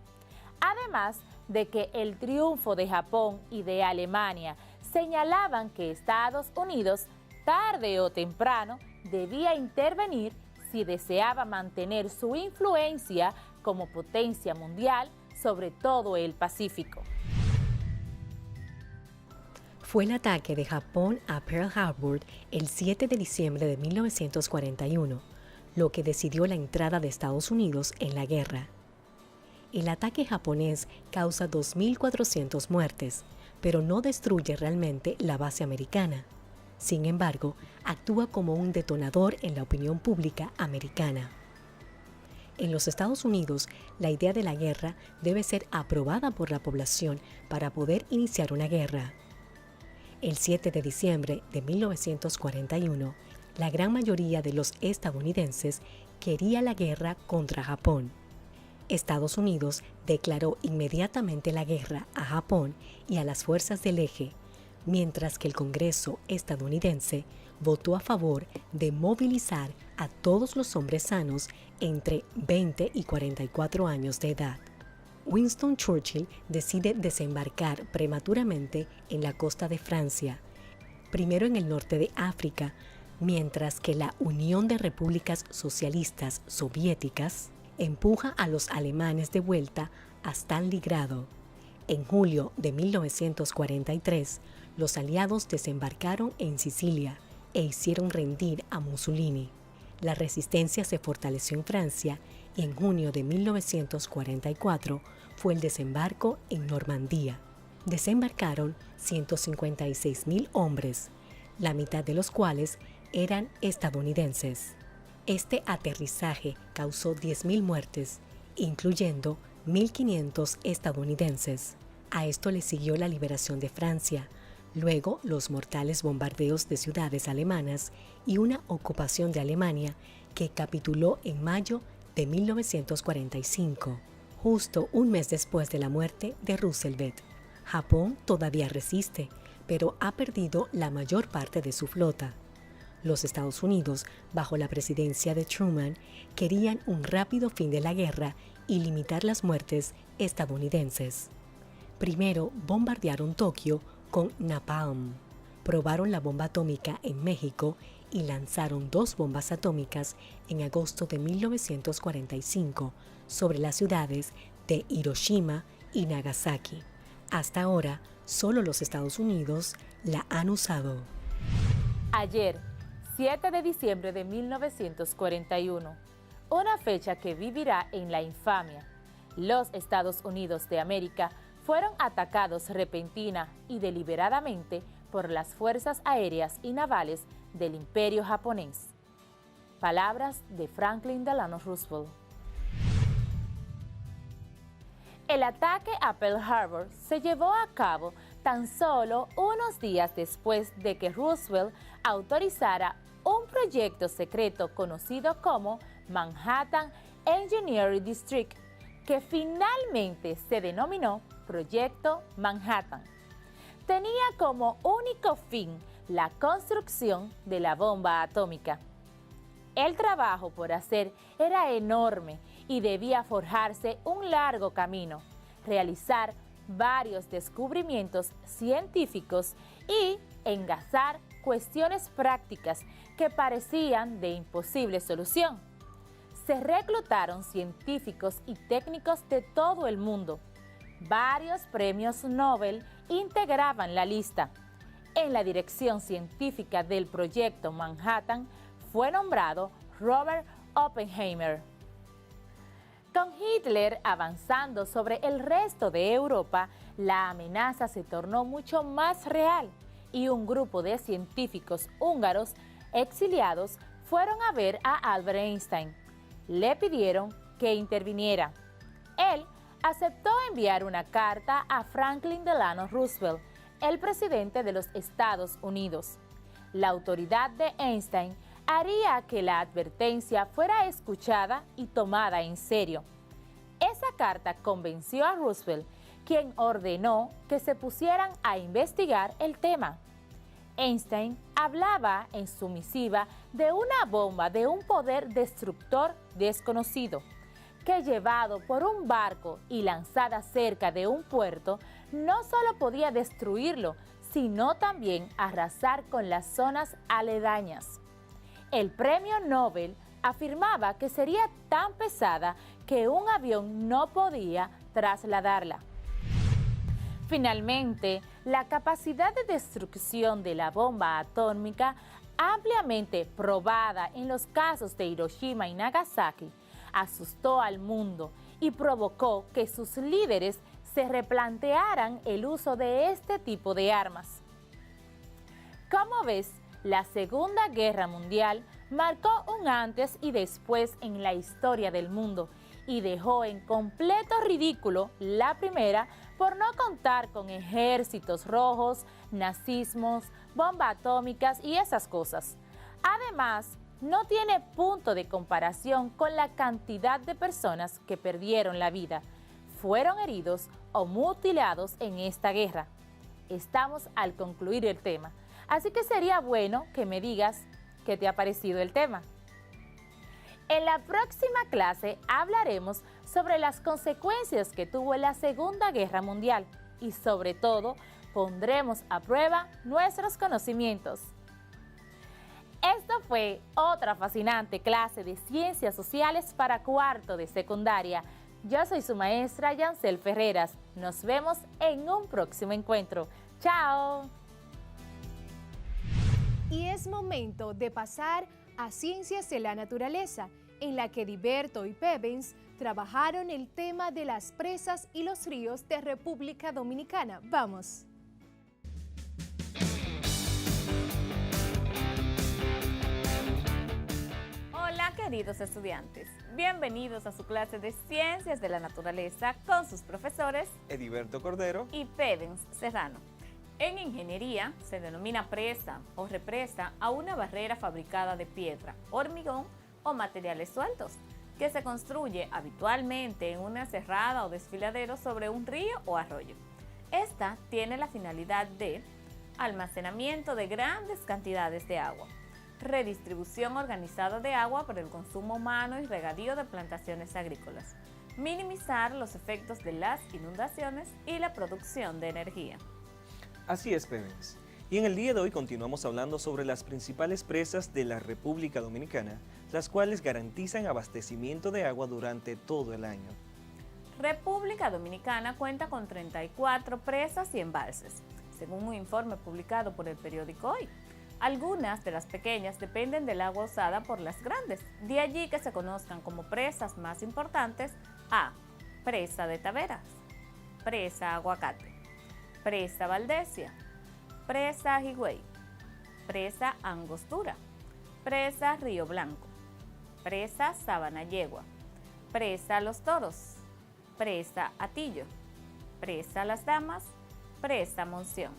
Además de que el triunfo de Japón y de Alemania señalaban que Estados Unidos, tarde o temprano, debía intervenir si deseaba mantener su influencia como potencia mundial sobre todo el Pacífico. Fue el ataque de Japón a Pearl Harbor el 7 de diciembre de 1941, lo que decidió la entrada de Estados Unidos en la guerra. El ataque japonés causa 2.400 muertes, pero no destruye realmente la base americana. Sin embargo, actúa como un detonador en la opinión pública americana. En los Estados Unidos, la idea de la guerra debe ser aprobada por la población para poder iniciar una guerra. El 7 de diciembre de 1941, la gran mayoría de los estadounidenses quería la guerra contra Japón. Estados Unidos declaró inmediatamente la guerra a Japón y a las fuerzas del eje, mientras que el Congreso estadounidense votó a favor de movilizar a todos los hombres sanos entre 20 y 44 años de edad. Winston Churchill decide desembarcar prematuramente en la costa de Francia, primero en el norte de África, mientras que la Unión de Repúblicas Socialistas Soviéticas empuja a los alemanes de vuelta a Stalingrado. En julio de 1943, los aliados desembarcaron en Sicilia e hicieron rendir a Mussolini. La resistencia se fortaleció en Francia y en junio de 1944 fue el desembarco en Normandía. Desembarcaron 156.000 hombres, la mitad de los cuales eran estadounidenses. Este aterrizaje causó 10.000 muertes, incluyendo 1.500 estadounidenses. A esto le siguió la liberación de Francia, luego los mortales bombardeos de ciudades alemanas y una ocupación de Alemania que capituló en mayo de 1945, justo un mes después de la muerte de Roosevelt. Japón todavía resiste, pero ha perdido la mayor parte de su flota. Los Estados Unidos, bajo la presidencia de Truman, querían un rápido fin de la guerra y limitar las muertes estadounidenses. Primero bombardearon Tokio con napalm, probaron la bomba atómica en México y lanzaron 2 bombas atómicas en agosto de 1945 sobre las ciudades de Hiroshima y Nagasaki. Hasta ahora, solo los Estados Unidos la han usado. Ayer, 7 de diciembre de 1941, una fecha que vivirá en la infamia. Los Estados Unidos de América fueron atacados repentina y deliberadamente por las fuerzas aéreas y navales del Imperio japonés. Palabras de Franklin Delano Roosevelt. El ataque a Pearl Harbor se llevó a cabo tan solo unos días después de que Roosevelt autorizara un proyecto secreto conocido como Manhattan Engineering District, que finalmente se denominó Proyecto Manhattan. Tenía como único fin la construcción de la bomba atómica. El trabajo por hacer era enorme y debía forjarse un largo camino, realizar varios descubrimientos científicos y engasar cuestiones prácticas que parecían de imposible solución. Se reclutaron científicos y técnicos de todo el mundo. Varios premios Nobel integraban la lista. En la dirección científica del proyecto Manhattan fue nombrado Robert Oppenheimer. Con Hitler avanzando sobre el resto de Europa, la amenaza se tornó mucho más real y un grupo de científicos húngaros exiliados fueron a ver a Albert Einstein. Le pidieron que interviniera. Él aceptó enviar una carta a Franklin Delano Roosevelt, el presidente de los Estados Unidos. La autoridad de Einstein haría que la advertencia fuera escuchada y tomada en serio. Esa carta convenció a Roosevelt, quien ordenó que se pusieran a investigar el tema. Einstein hablaba en su misiva de una bomba de un poder destructor desconocido, que llevado por un barco y lanzada cerca de un puerto, no solo podía destruirlo, sino también arrasar con las zonas aledañas. El premio Nobel afirmaba que sería tan pesada que un avión no podía trasladarla. Finalmente, la capacidad de destrucción de la bomba atómica, ampliamente probada en los casos de Hiroshima y Nagasaki, asustó al mundo y provocó que sus líderes se replantearan el uso de este tipo de armas. Como ves, la Segunda Guerra Mundial marcó un antes y después en la historia del mundo y dejó en completo ridículo la primera por no contar con ejércitos rojos, nazismos, bombas atómicas y esas cosas. Además, no tiene punto de comparación con la cantidad de personas que perdieron la vida, fueron heridos o mutilados en esta guerra. Estamos al concluir el tema, así que sería bueno que me digas qué te ha parecido el tema. En la próxima clase hablaremos sobre las consecuencias que tuvo la Segunda Guerra Mundial y sobre todo pondremos a prueba nuestros conocimientos. Esto fue otra fascinante clase de Ciencias Sociales para cuarto de secundaria. Yo soy su maestra Yancel Ferreras. Nos vemos en un próximo encuentro. ¡Chao! Y es momento de pasar a Ciencias de la Naturaleza, en la que Diberto y Pevens trabajaron el tema de las presas y los ríos de República Dominicana. ¡Vamos! Hola queridos estudiantes, bienvenidos a su clase de Ciencias de la Naturaleza con sus profesores Ediberto Cordero y Pevens Serrano. En ingeniería se denomina presa o represa a una barrera fabricada de piedra, hormigón o materiales sueltos, que se construye habitualmente en una cerrada o desfiladero sobre un río o arroyo. Esta tiene la finalidad de almacenamiento de grandes cantidades de agua, redistribución organizada de agua para el consumo humano y regadío de plantaciones agrícolas, minimizar los efectos de las inundaciones y la producción de energía. Así es, Pevens. Y en el día de hoy continuamos hablando sobre las principales presas de la República Dominicana, las cuales garantizan abastecimiento de agua durante todo el año. República Dominicana cuenta con 34 presas y embalses, según un informe publicado por el periódico Hoy. Algunas de las pequeñas dependen del agua usada por las grandes, de allí que se conozcan como presas más importantes a Presa de Taveras, Presa Aguacate, Presa Valdesia, Presa Higüey, Presa Angostura, Presa Río Blanco, Presa Sabana Yegua, Presa Los Toros, Presa Atillo, Presa Las Damas, Presa Monción.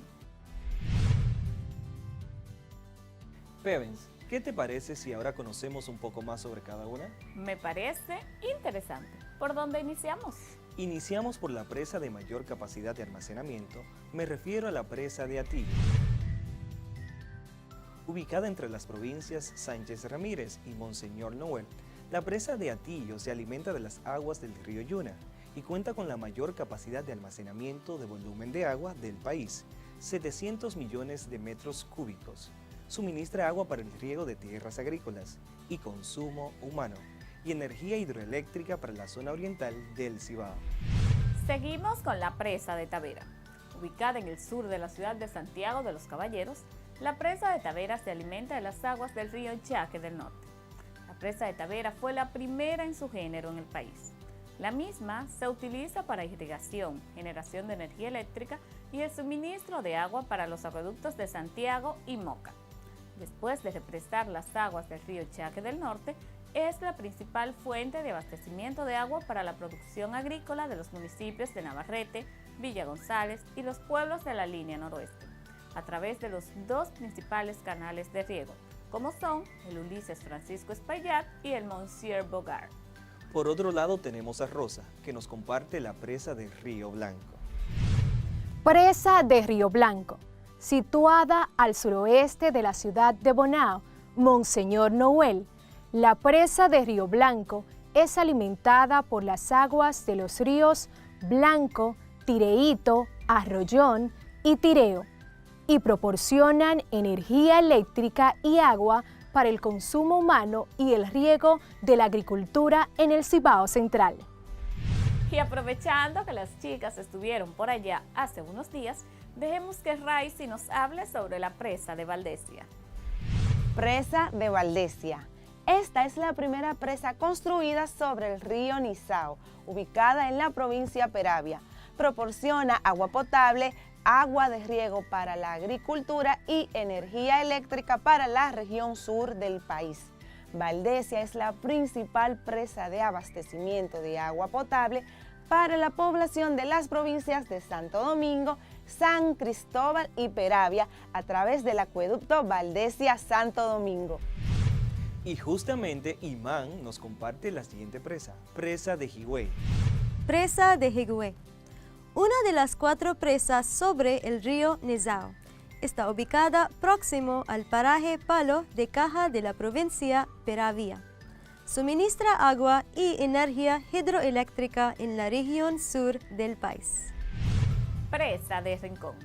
Pevens, ¿qué te parece si ahora conocemos un poco más sobre cada una? Me parece interesante. ¿Por dónde iniciamos? Iniciamos por la presa de mayor capacidad de almacenamiento, me refiero a la presa de Atillo. Ubicada entre las provincias Sánchez Ramírez y Monseñor Noel, la presa de Atillo se alimenta de las aguas del río Yuna y cuenta con la mayor capacidad de almacenamiento de volumen de agua del país, 700 millones de metros cúbicos. Suministra agua para el riego de tierras agrícolas y consumo humano, y energía hidroeléctrica para la zona oriental del Cibao. Seguimos con la presa de Tavera. Ubicada en el sur de la ciudad de Santiago de los Caballeros, la presa de Tavera se alimenta de las aguas del río Yaque del Norte. La presa de Tavera fue la primera en su género en el país. La misma se utiliza para irrigación, generación de energía eléctrica y el suministro de agua para los acueductos de Santiago y Moca. Después de represar las aguas del río Yaque del Norte, es la principal fuente de abastecimiento de agua para la producción agrícola de los municipios de Navarrete, Villa González y los pueblos de la línea noroeste, a través de los dos principales canales de riego, como son el Ulises Francisco Espaillat y el Monsieur Bogart. Por otro lado tenemos a Rosa, que nos comparte la presa de Río Blanco. Presa de Río Blanco, situada al suroeste de la ciudad de Bonao, Monseñor Noel. La presa de Río Blanco es alimentada por las aguas de los ríos Blanco, Tireíto, Arroyón y Tireo, y proporcionan energía eléctrica y agua para el consumo humano y el riego de la agricultura en el Cibao Central. Y aprovechando que las chicas estuvieron por allá hace unos días, dejemos que Raicy nos hable sobre la presa de Valdesia. Presa de Valdesia Esta es la primera presa construida sobre el río Nizao, ubicada en la provincia Peravia. Proporciona agua potable, agua de riego para la agricultura y energía eléctrica para la región sur del país. Valdesia es la principal presa de abastecimiento de agua potable para la población de las provincias de Santo Domingo, San Cristóbal y Peravia a través del acueducto Valdesia-Santo Domingo. Y justamente Imán nos comparte la siguiente presa, presa de Higüey. Presa de Higüey, una de las 4 presas sobre el río Nizao. Está ubicada próximo al paraje Palo de Caja de la provincia Peravia. Suministra agua y energía hidroeléctrica en la región sur del país. Presa de Rincón.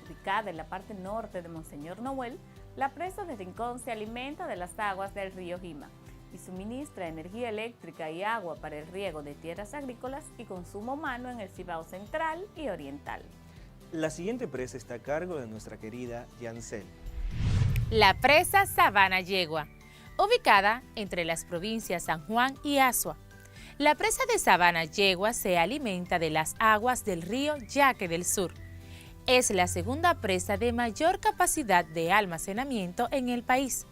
Ubicada en la parte norte de Monseñor Noel, la presa de Rincón se alimenta de las aguas del río Jima y suministra energía eléctrica y agua para el riego de tierras agrícolas y consumo humano en el Cibao central y oriental. La siguiente presa está a cargo de nuestra querida Yancel. La presa Sabana Yegua, ubicada entre las provincias San Juan y Azua. La presa de Sabana Yegua se alimenta de las aguas del río Yaque del Sur. Es la segunda presa de mayor capacidad de almacenamiento en el país,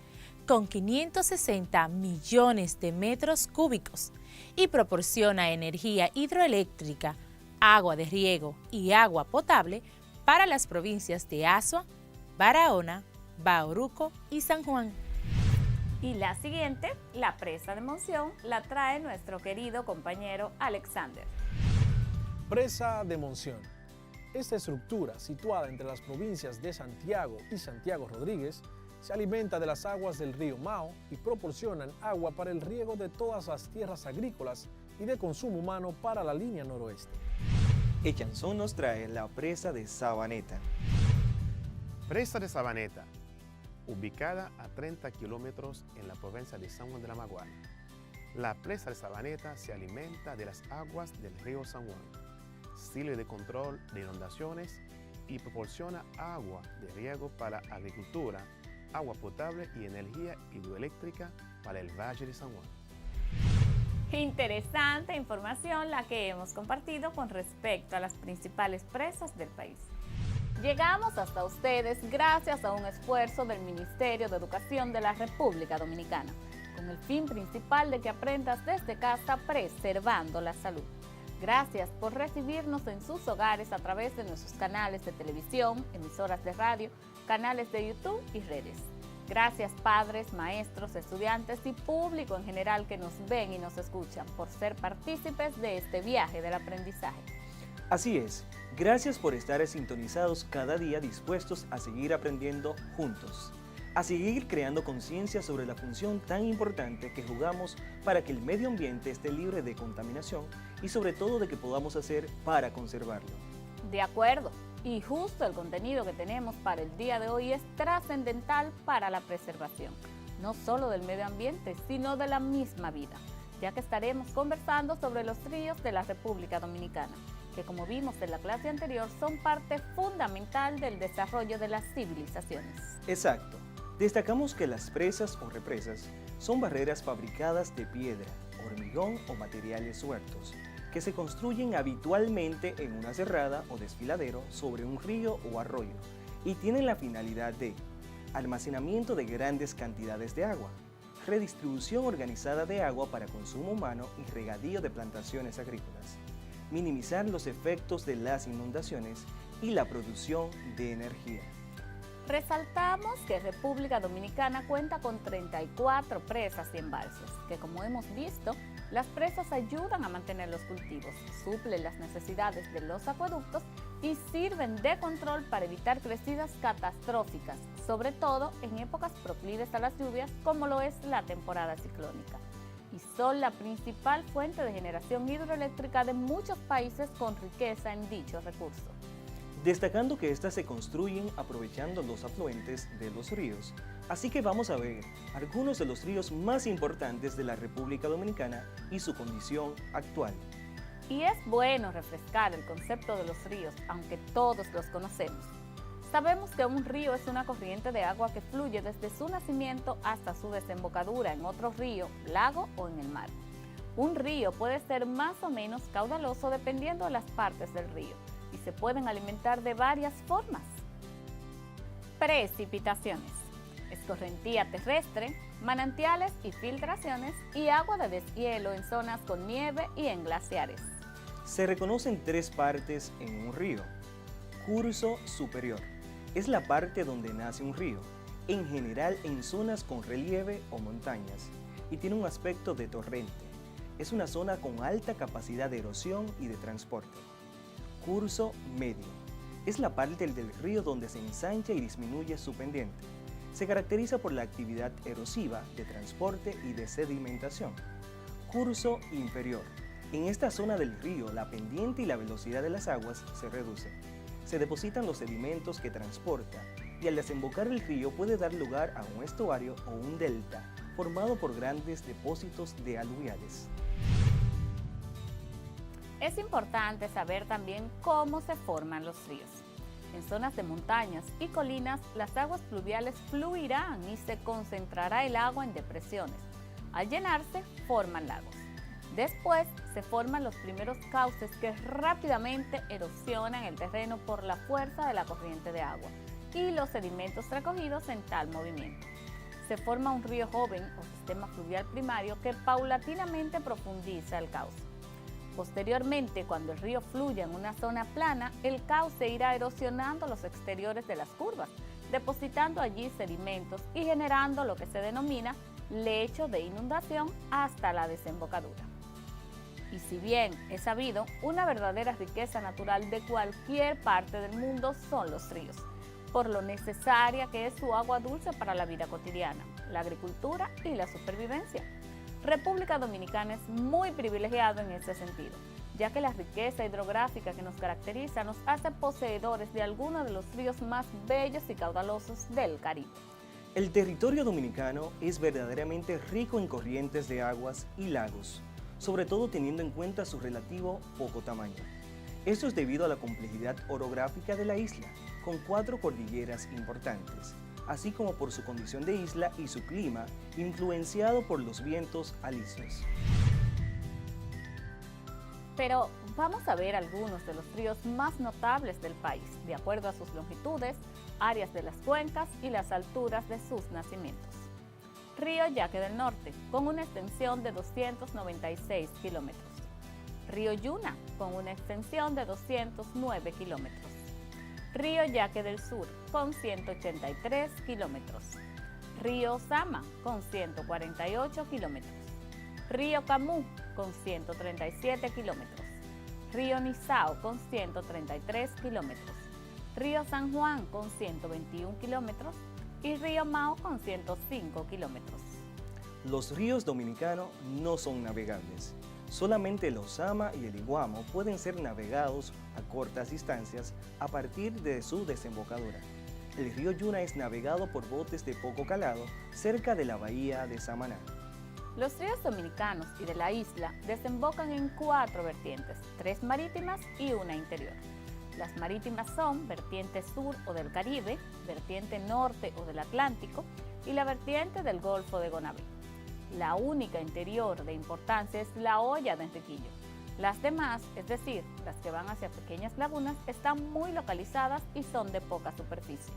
con 560 millones de metros cúbicos, y proporciona energía hidroeléctrica, agua de riego y agua potable para las provincias de Azua, Barahona, Bauruco y San Juan. Y la siguiente, la presa de Monción, la trae nuestro querido compañero Alexander. Presa de Monción. Esta estructura, situada entre las provincias de Santiago y Santiago Rodríguez, se alimenta de las aguas del río Mao y proporcionan agua para el riego de todas las tierras agrícolas y de consumo humano para la línea noroeste. Echanzón nos trae la presa de Sabaneta. Presa de Sabaneta, ubicada a 30 kilómetros en la provincia de San Juan de la Maguana. La presa de Sabaneta se alimenta de las aguas del río San Juan, sirve de control de inundaciones y proporciona agua de riego para agricultura, agua potable y energía hidroeléctrica para el Valle de San Juan. Interesante información la que hemos compartido con respecto a las principales presas del país. Llegamos hasta ustedes gracias a un esfuerzo del Ministerio de Educación de la República Dominicana, con el fin principal de que aprendas desde casa preservando la salud. Gracias por recibirnos en sus hogares a través de nuestros canales de televisión, emisoras de radio, canales de YouTube y redes. Gracias padres, maestros, estudiantes y público en general que nos ven y nos escuchan por ser partícipes de este viaje del aprendizaje. Así es, gracias por estar sintonizados cada día dispuestos a seguir aprendiendo juntos, a seguir creando conciencia sobre la función tan importante que jugamos para que el medio ambiente esté libre de contaminación y sobre todo de que podamos hacer para conservarlo. De acuerdo, y justo el contenido que tenemos para el día de hoy es trascendental para la preservación, no solo del medio ambiente, sino de la misma vida, ya que estaremos conversando sobre los ríos de la República Dominicana, que como vimos en la clase anterior son parte fundamental del desarrollo de las civilizaciones. Exacto. Destacamos que las presas o represas son barreras fabricadas de piedra, hormigón o materiales sueltos, que se construyen habitualmente en una cerrada o desfiladero sobre un río o arroyo y tienen la finalidad de almacenamiento de grandes cantidades de agua, redistribución organizada de agua para consumo humano y regadío de plantaciones agrícolas, minimizar los efectos de las inundaciones y la producción de energía. Resaltamos que República Dominicana cuenta con 34 presas y embalses, que como hemos visto, las presas ayudan a mantener los cultivos, suplen las necesidades de los acueductos y sirven de control para evitar crecidas catastróficas, sobre todo en épocas proclives a las lluvias como lo es la temporada ciclónica. Y son la principal fuente de generación hidroeléctrica de muchos países con riqueza en dicho recurso. Destacando que estas se construyen aprovechando los afluentes de los ríos. Así que vamos a ver algunos de los ríos más importantes de la República Dominicana y su condición actual. Y es bueno refrescar el concepto de los ríos, aunque todos los conocemos. Sabemos que un río es una corriente de agua que fluye desde su nacimiento hasta su desembocadura en otro río, lago o en el mar. Un río puede ser más o menos caudaloso dependiendo de las partes del río y se pueden alimentar de varias formas. Precipitaciones: escorrentía terrestre, manantiales y filtraciones y agua de deshielo en zonas con nieve y en glaciares. Se reconocen tres partes en un río. Curso superior: es la parte donde nace un río, en general en zonas con relieve o montañas, y tiene un aspecto de torrente. Es una zona con alta capacidad de erosión y de transporte. Curso medio: es la parte del río donde se ensancha y disminuye su pendiente. Se caracteriza por la actividad erosiva, de transporte y de sedimentación. Curso inferior: en esta zona del río la pendiente y la velocidad de las aguas se reduce. Se depositan los sedimentos que transporta y al desembocar el río puede dar lugar a un estuario o un delta formado por grandes depósitos de aluviales. Es importante saber también cómo se forman los ríos. En zonas de montañas y colinas, las aguas fluviales fluirán y se concentrará el agua en depresiones. Al llenarse, forman lagos. Después, se forman los primeros cauces que rápidamente erosionan el terreno por la fuerza de la corriente de agua y los sedimentos recogidos en tal movimiento. Se forma un río joven o sistema fluvial primario que paulatinamente profundiza el cauce. Posteriormente, cuando el río fluya en una zona plana, el cauce irá erosionando los exteriores de las curvas, depositando allí sedimentos y generando lo que se denomina lecho de inundación hasta la desembocadura. Y si bien es sabido, una verdadera riqueza natural de cualquier parte del mundo son los ríos, por lo necesaria que es su agua dulce para la vida cotidiana, la agricultura y la supervivencia. República Dominicana es muy privilegiado en ese sentido, ya que la riqueza hidrográfica que nos caracteriza nos hace poseedores de algunos de los ríos más bellos y caudalosos del Caribe. El territorio dominicano es verdaderamente rico en corrientes de aguas y lagos, sobre todo teniendo en cuenta su relativo poco tamaño. Esto es debido a la complejidad orográfica de la isla, con 4 cordilleras importantes, así como por su condición de isla y su clima, influenciado por los vientos alisios. Pero vamos a ver algunos de los ríos más notables del país, de acuerdo a sus longitudes, áreas de las cuencas y las alturas de sus nacimientos. Río Yaque del Norte, con una extensión de 296 kilómetros. Río Yuna, con una extensión de 209 kilómetros. Río Yaque del Sur, con 183 kilómetros. Río Sama, con 148 kilómetros. Río Camú, con 137 kilómetros. Río Nizao, con 133 kilómetros. Río San Juan, con 121 kilómetros. Y Río Mao, con 105 kilómetros. Los ríos dominicanos no son navegables. Solamente el Osama y el Iguamo pueden ser navegados a cortas distancias a partir de su desembocadura. El río Yuna es navegado por botes de poco calado cerca de la bahía de Samaná. Los ríos dominicanos y de la isla desembocan en 4 vertientes, 3 marítimas y una interior. Las marítimas son vertiente sur o del Caribe, vertiente norte o del Atlántico y la vertiente del Golfo de Gonabé. La única interior de importancia es la Hoya de Enriquillo. Las demás, es decir, las que van hacia pequeñas lagunas, están muy localizadas y son de poca superficie.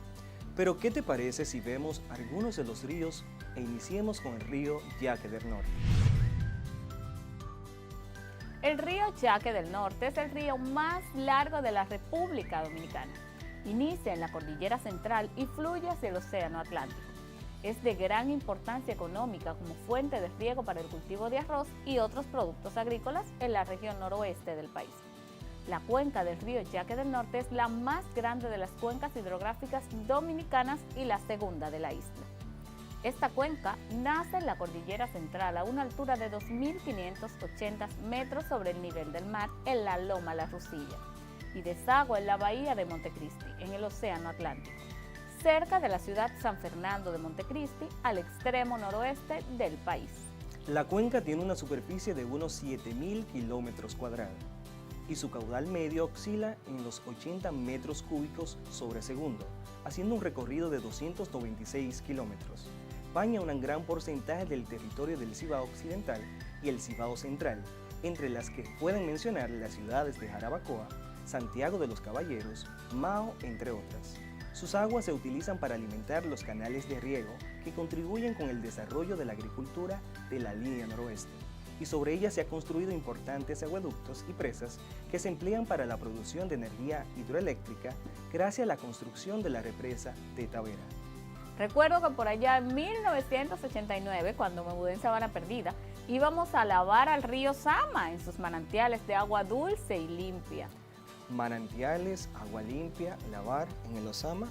Pero ¿qué te parece si vemos algunos de los ríos e iniciemos con el río Yaque del Norte? El río Yaque del Norte es el río más largo de la República Dominicana. Inicia en la Cordillera Central y fluye hacia el Océano Atlántico. Es de gran importancia económica como fuente de riego para el cultivo de arroz y otros productos agrícolas en la región noroeste del país. La cuenca del río Yaque del Norte es la más grande de las cuencas hidrográficas dominicanas y la segunda de la isla. Esta cuenca nace en la Cordillera Central a una altura de 2.580 metros sobre el nivel del mar en la Loma La Rusilla y desagua en la bahía de Montecristi, en el Océano Atlántico, cerca de la ciudad San Fernando de Montecristi, al extremo noroeste del país. La cuenca tiene una superficie de unos 7.000 kilómetros cuadrados. y su caudal medio oscila en los 80 metros cúbicos sobre segundo, haciendo un recorrido de 296 kilómetros. Baña un gran porcentaje del territorio del Cibao Occidental y el Cibao Central, entre las que pueden mencionar las ciudades de Jarabacoa, Santiago de los Caballeros, Mao, entre otras. Sus aguas se utilizan para alimentar los canales de riego que contribuyen con el desarrollo de la agricultura de la línea noroeste, y sobre ellas se han construido importantes acueductos y presas que se emplean para la producción de energía hidroeléctrica gracias a la construcción de la represa de Tavera. Recuerdo que por allá en 1989, cuando me mudé en Sabana Perdida, íbamos a lavar al río Sama en sus manantiales de agua dulce y limpia. Manantiales, agua limpia, lavar en el Osama.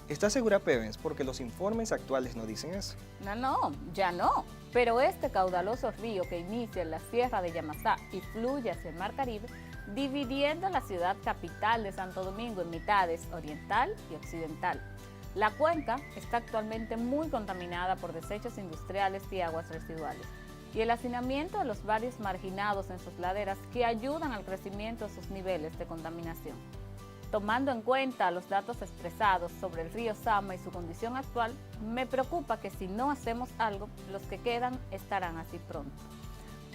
¿Estás segura, Pevens? Porque los informes actuales no dicen eso. No, ya no. Pero este caudaloso río que inicia en la sierra de Yamasá y fluye hacia el Mar Caribe, dividiendo la ciudad capital de Santo Domingo en mitades oriental y occidental. La cuenca está actualmente muy contaminada por desechos industriales y aguas residuales, y el hacinamiento de los barrios marginados en sus laderas que ayudan al crecimiento de sus niveles de contaminación. Tomando en cuenta los datos expresados sobre el río Sama y su condición actual, me preocupa que si no hacemos algo, los que quedan estarán así pronto.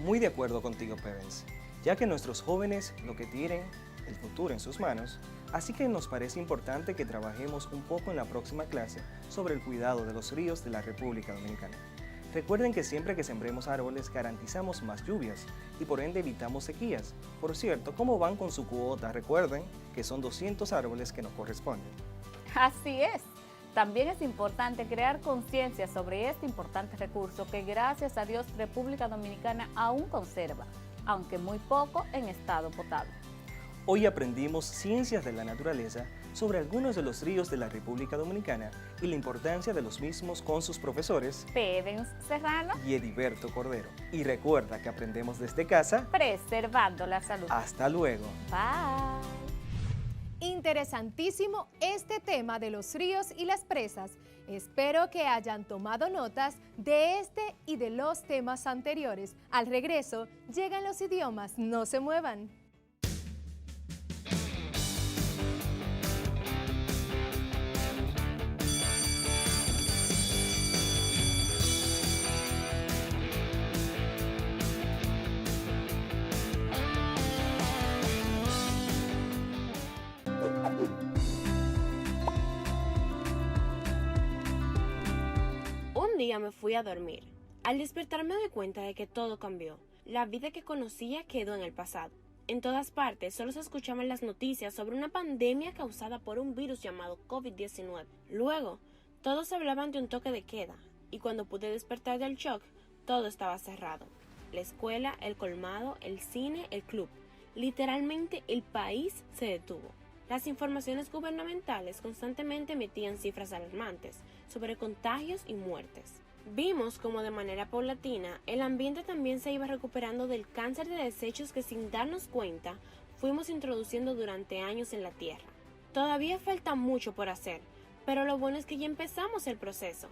Muy de acuerdo contigo, Pevens, ya que nuestros jóvenes lo que tienen el futuro en sus manos, así que nos parece importante que trabajemos un poco en la próxima clase sobre el cuidado de los ríos de la República Dominicana. Recuerden que siempre que sembremos árboles garantizamos más lluvias y por ende evitamos sequías. Por cierto, ¿cómo van con su cuota? Recuerden que son 200 árboles que nos corresponden. Así es. También es importante crear conciencia sobre este importante recurso que gracias a Dios República Dominicana aún conserva, aunque muy poco en estado potable. Hoy aprendimos ciencias de la naturaleza sobre algunos de los ríos de la República Dominicana y la importancia de los mismos con sus profesores Pevens Serrano y Ediberto Cordero. Y recuerda que aprendemos desde casa, preservando la salud. Hasta luego. Bye. Interesantísimo este tema de los ríos y las presas. Espero que hayan tomado notas de este y de los temas anteriores. Al regreso, llegan los idiomas, no se muevan. Un día me fui a dormir. Al despertar me doy cuenta de que todo cambió. La vida que conocía quedó en el pasado. En todas partes solo se escuchaban las noticias sobre una pandemia causada por un virus llamado COVID-19. Luego, todos hablaban de un toque de queda, y cuando pude despertar del shock, todo estaba cerrado. La escuela, el colmado, el cine, el club. Literalmente el país se detuvo. Las informaciones gubernamentales constantemente emitían cifras alarmantes sobre contagios y muertes. Vimos como de manera paulatina el ambiente también se iba recuperando del cáncer de desechos que sin darnos cuenta fuimos introduciendo durante años en la Tierra. Todavía falta mucho por hacer, pero lo bueno es que ya empezamos el proceso.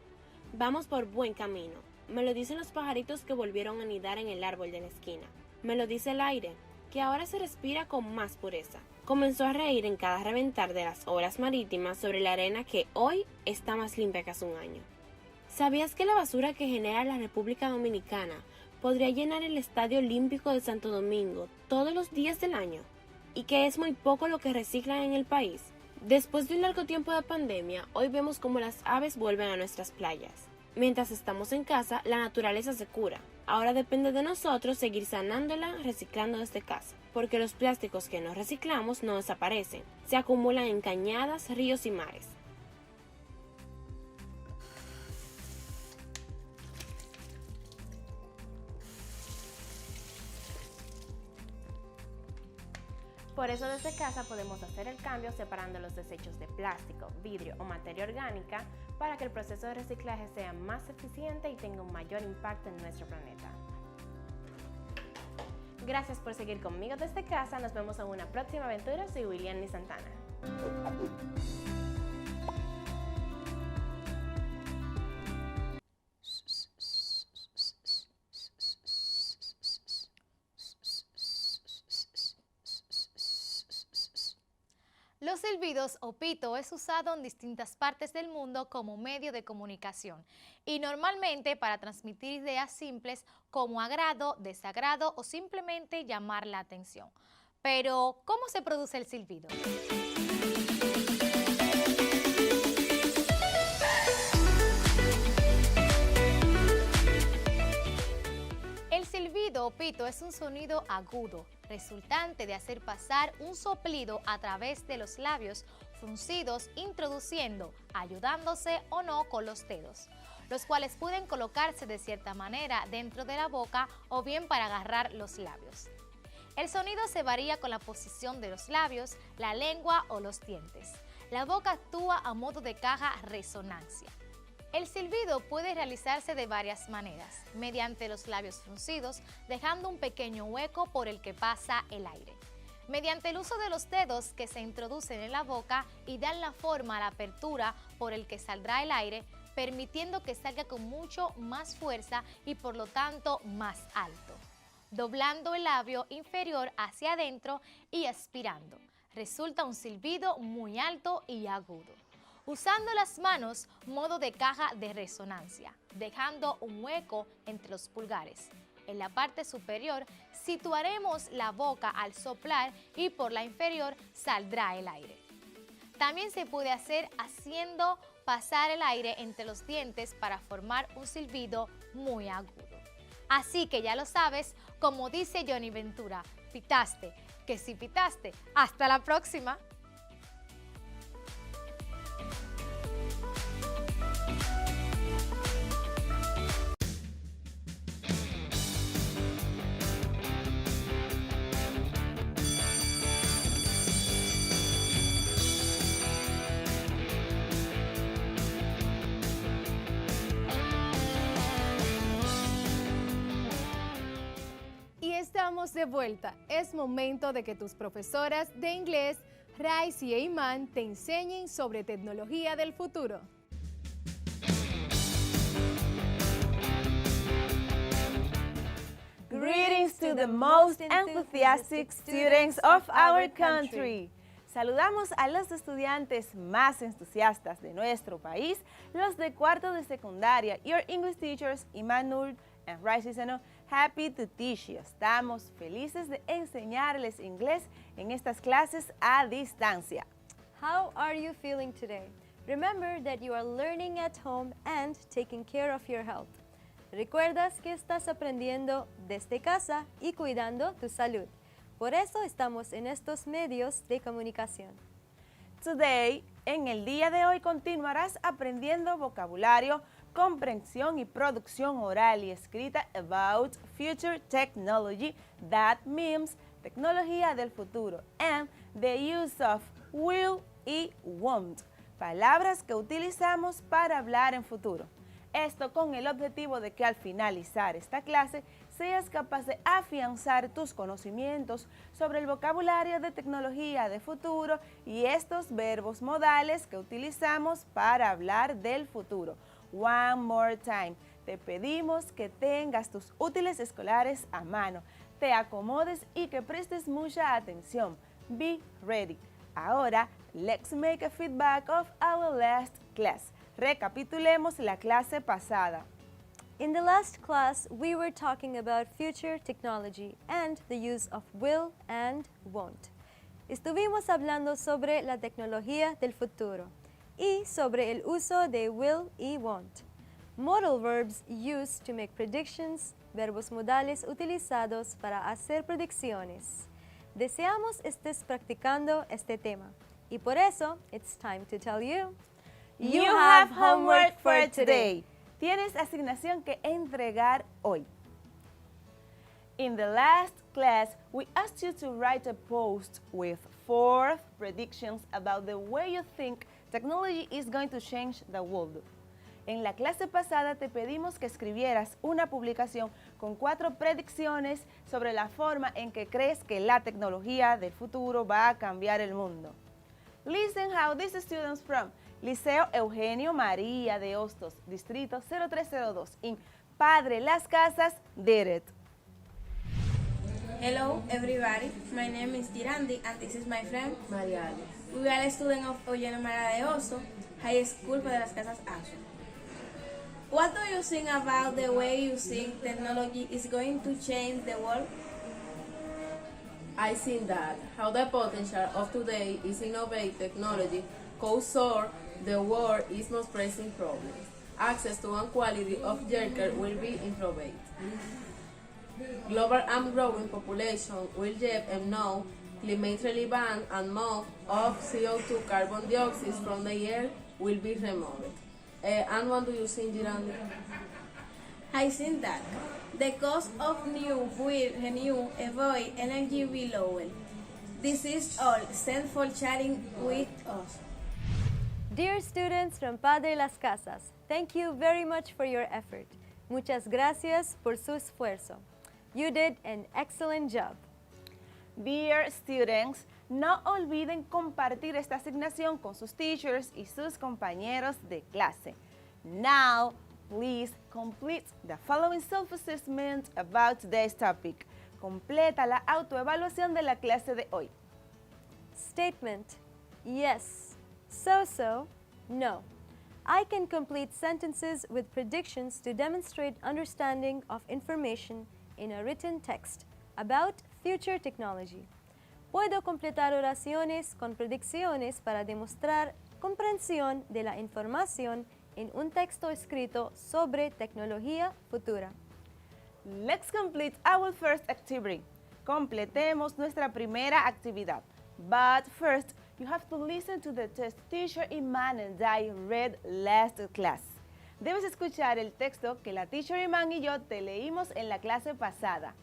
Vamos por buen camino. Me lo dicen los pajaritos que volvieron a anidar en el árbol de la esquina. Me lo dice el aire, que ahora se respira con más pureza. Comenzó a reír en cada reventar de las olas marítimas sobre la arena que hoy está más limpia que hace un año. ¿Sabías que la basura que genera la República Dominicana podría llenar el Estadio Olímpico de Santo Domingo todos los días del año? ¿Y que es muy poco lo que reciclan en el país? Después de un largo tiempo de pandemia, hoy vemos cómo las aves vuelven a nuestras playas. Mientras estamos en casa, la naturaleza se cura. Ahora depende de nosotros seguir sanándola, reciclando desde casa, porque los plásticos que no reciclamos no desaparecen, se acumulan en cañadas, ríos y mares. Por eso desde casa podemos hacer el cambio separando los desechos de plástico, vidrio o materia orgánica para que el proceso de reciclaje sea más eficiente y tenga un mayor impacto en nuestro planeta. Gracias por seguir conmigo desde casa, nos vemos en una próxima aventura, soy William Santana. Los silbidos o pito es usado en distintas partes del mundo como medio de comunicación y normalmente para transmitir ideas simples como agrado, desagrado o simplemente llamar la atención. Pero, ¿cómo se produce el silbido? El silbido o pito es un sonido agudo, resultante de hacer pasar un soplido a través de los labios fruncidos, introduciendo, ayudándose o no con los dedos, los cuales pueden colocarse de cierta manera dentro de la boca o bien para agarrar los labios. El sonido se varía con la posición de los labios, la lengua o los dientes. La boca actúa a modo de caja resonancia. El silbido puede realizarse de varias maneras, mediante los labios fruncidos, dejando un pequeño hueco por el que pasa el aire, mediante el uso de los dedos que se introducen en la boca y dan la forma a la apertura por el que saldrá el aire, permitiendo que salga con mucho más fuerza y por lo tanto más alto, doblando el labio inferior hacia adentro y aspirando. Resulta un silbido muy alto y agudo. Usando las manos, modo de caja de resonancia, dejando un hueco entre los pulgares. En la parte superior situaremos la boca al soplar y por la inferior saldrá el aire. También se puede hacer haciendo pasar el aire entre los dientes para formar un silbido muy agudo. Así que ya lo sabes, como dice Johnny Ventura, pitaste, que si pitaste, hasta la próxima. Estamos de vuelta. Es momento de que tus profesoras de inglés, Raiz y Eiman, te enseñen sobre tecnología del futuro. Greetings to the most enthusiastic students of our country. Saludamos a los estudiantes más entusiastas de nuestro país, los de cuarto de secundaria. Your English teachers, Imanul and Raiz Iseno, happy to teach you. Estamos felices de enseñarles inglés en estas clases a distancia. How are you feeling today? Remember that you are learning at home and taking care of your health. ¿Recuerdas que estás aprendiendo desde casa y cuidando tu salud? Por eso estamos en estos medios de comunicación. Today, en el día de hoy, continuarás aprendiendo vocabulario, comprensión y producción oral y escrita about future technology, that means tecnología del futuro, and the use of will y won't, palabras que utilizamos para hablar en futuro. Esto con el objetivo de que al finalizar esta clase seas capaz de afianzar tus conocimientos sobre el vocabulario de tecnología de futuro y estos verbos modales que utilizamos para hablar del futuro. One more time, te pedimos que tengas tus útiles escolares a mano, te acomodes y que prestes mucha atención. Be ready. Ahora, let's make a feedback of our last class. Recapitulemos la clase pasada. In the last class, we were talking about future technology and the use of will and won't. Estuvimos hablando sobre la tecnología del futuro y sobre el uso de will y won't. Modal verbs used to make predictions, verbos modales utilizados para hacer predicciones. Deseamos estés practicando este tema y por eso, it's time to tell you. You have homework for today. Tienes asignación que entregar hoy. In the last class, we asked you to write a post with 4 predictions about the way you think technology is going to change the world. En la clase pasada te pedimos que escribieras una publicación con 4 predicciones sobre la forma en que crees que la tecnología del futuro va a cambiar el mundo. Listen how these students from Liceo Eugenio María de Hostos, Distrito 0302 in Padre Las Casas did it. Hello everybody, my name is Dirandi and this is my friend Maria Alice. We are a student of Eugenio Mara de Oso High School de las Casas Ashland. What do you think about the way you think technology is going to change the world? I think that how the potential of today is innovate technology could solve the world is most pressing problems. Access to and quality of healthcare will be improved. Global and growing population will get enough climate relevant and more of CO2 carbon dioxide from the air will be removed. And what do you think, Girandi? I think that the cost of new renew avoid energy will lower. This is all. Thanks for chatting with us. Dear students from Padre Las Casas, thank you very much for your effort. Muchas gracias por su esfuerzo. You did an excellent job. Dear students, no olviden compartir esta asignación con sus teachers y sus compañeros de clase. Now, please complete the following self-assessment about today's topic. Completa la autoevaluación de la clase de hoy. Statement: yes. So, no. I can complete sentences with predictions to demonstrate understanding of information in a written text about future technology. Puedo completar oraciones con predicciones para demostrar comprensión de la información en un texto escrito sobre tecnología futura. Let's complete our first activity. Completemos nuestra primera actividad. But first, you have to listen to the test teacher Iman and I read last class. Debes escuchar el texto que la teacher Iman y yo te leímos en la clase pasada.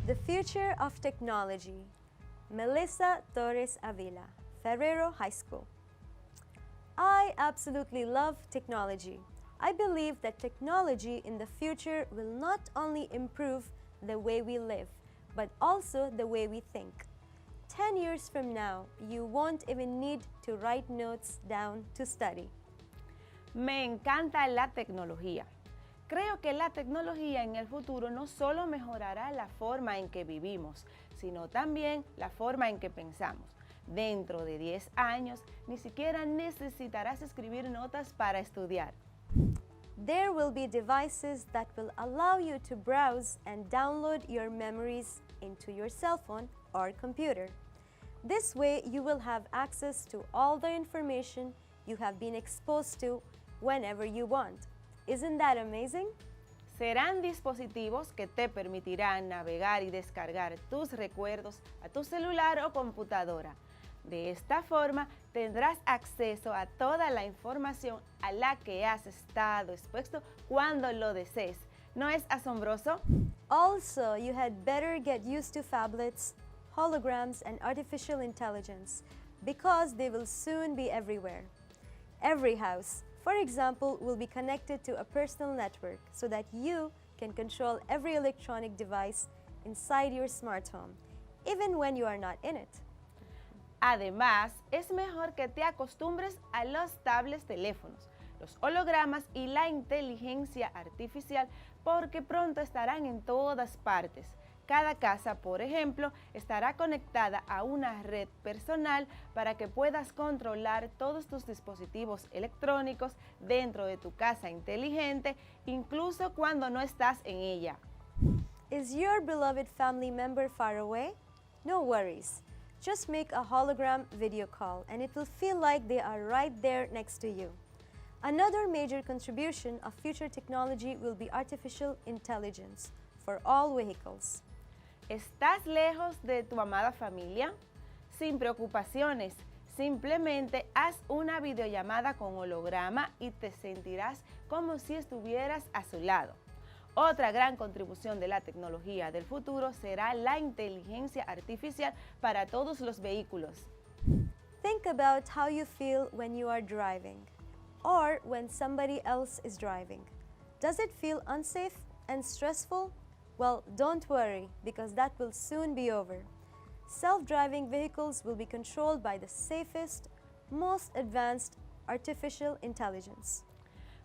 The Future of Technology. Melissa Torres Avila, Ferrero High School. I absolutely love technology. I believe that technology in the future will not only improve the way we live, but also the way we think. 10 years from now, you won't even need to write notes down to study. Me encanta la tecnología. Creo que la tecnología en el futuro no solo mejorará la forma en que vivimos, sino también la forma en que pensamos. Dentro de 10 años, ni siquiera necesitarás escribir notas para estudiar. There will be devices that will allow you to browse and download your memories into your cell phone or computer. This way, you will have access to all the information you have been exposed to whenever you want. Isn't that amazing? Serán dispositivos que te permitirán navegar y descargar tus recuerdos a tu celular o computadora. De esta forma, tendrás acceso a toda la información a la que has estado expuesto cuando lo desees. ¿No es asombroso? Also, you had better get used to phablets, holograms, and artificial intelligence because they will soon be everywhere. Every house, for example, will be connected to a personal network so that you can control every electronic device inside your smart home, even when you are not in it. Además, es mejor que te acostumbres a los tablets teléfonos, los hologramas y la inteligencia artificial porque pronto estarán en todas partes. Cada casa, por ejemplo, estará conectada a una red personal para que puedas controlar todos tus dispositivos electrónicos dentro de tu casa inteligente, incluso cuando no estás en ella. Is your beloved family member far away? No worries. Just make a hologram video call and it will feel like they are right there next to you. Another major contribution of future technology will be artificial intelligence for all vehicles. ¿Estás lejos de tu amada familia? Sin preocupaciones, simplemente haz una videollamada con holograma y te sentirás como si estuvieras a su lado. Otra gran contribución de la tecnología del futuro será la inteligencia artificial para todos los vehículos. Think about how you feel when you are driving or when somebody else is driving. Does it feel unsafe and stressful? Well, don't worry, because that will soon be over. Self-driving vehicles will be controlled by the safest, most advanced artificial intelligence.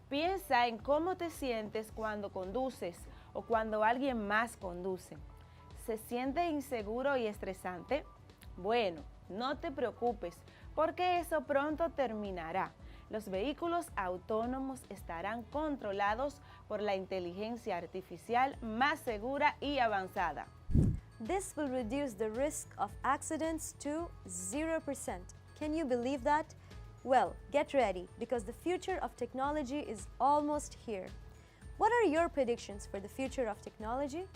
Piensa en cómo te sientes cuando conduces o cuando alguien más conduce. ¿Se siente inseguro y estresante? Bueno, No te preocupes, porque eso pronto terminará. Los vehículos autónomos estarán controlados por la inteligencia artificial más segura y avanzada. This will reduce the risk of accidents to 0%. Can you believe that? Well, get ready, because the future of technology is almost here. What are your predictions for the future of technology?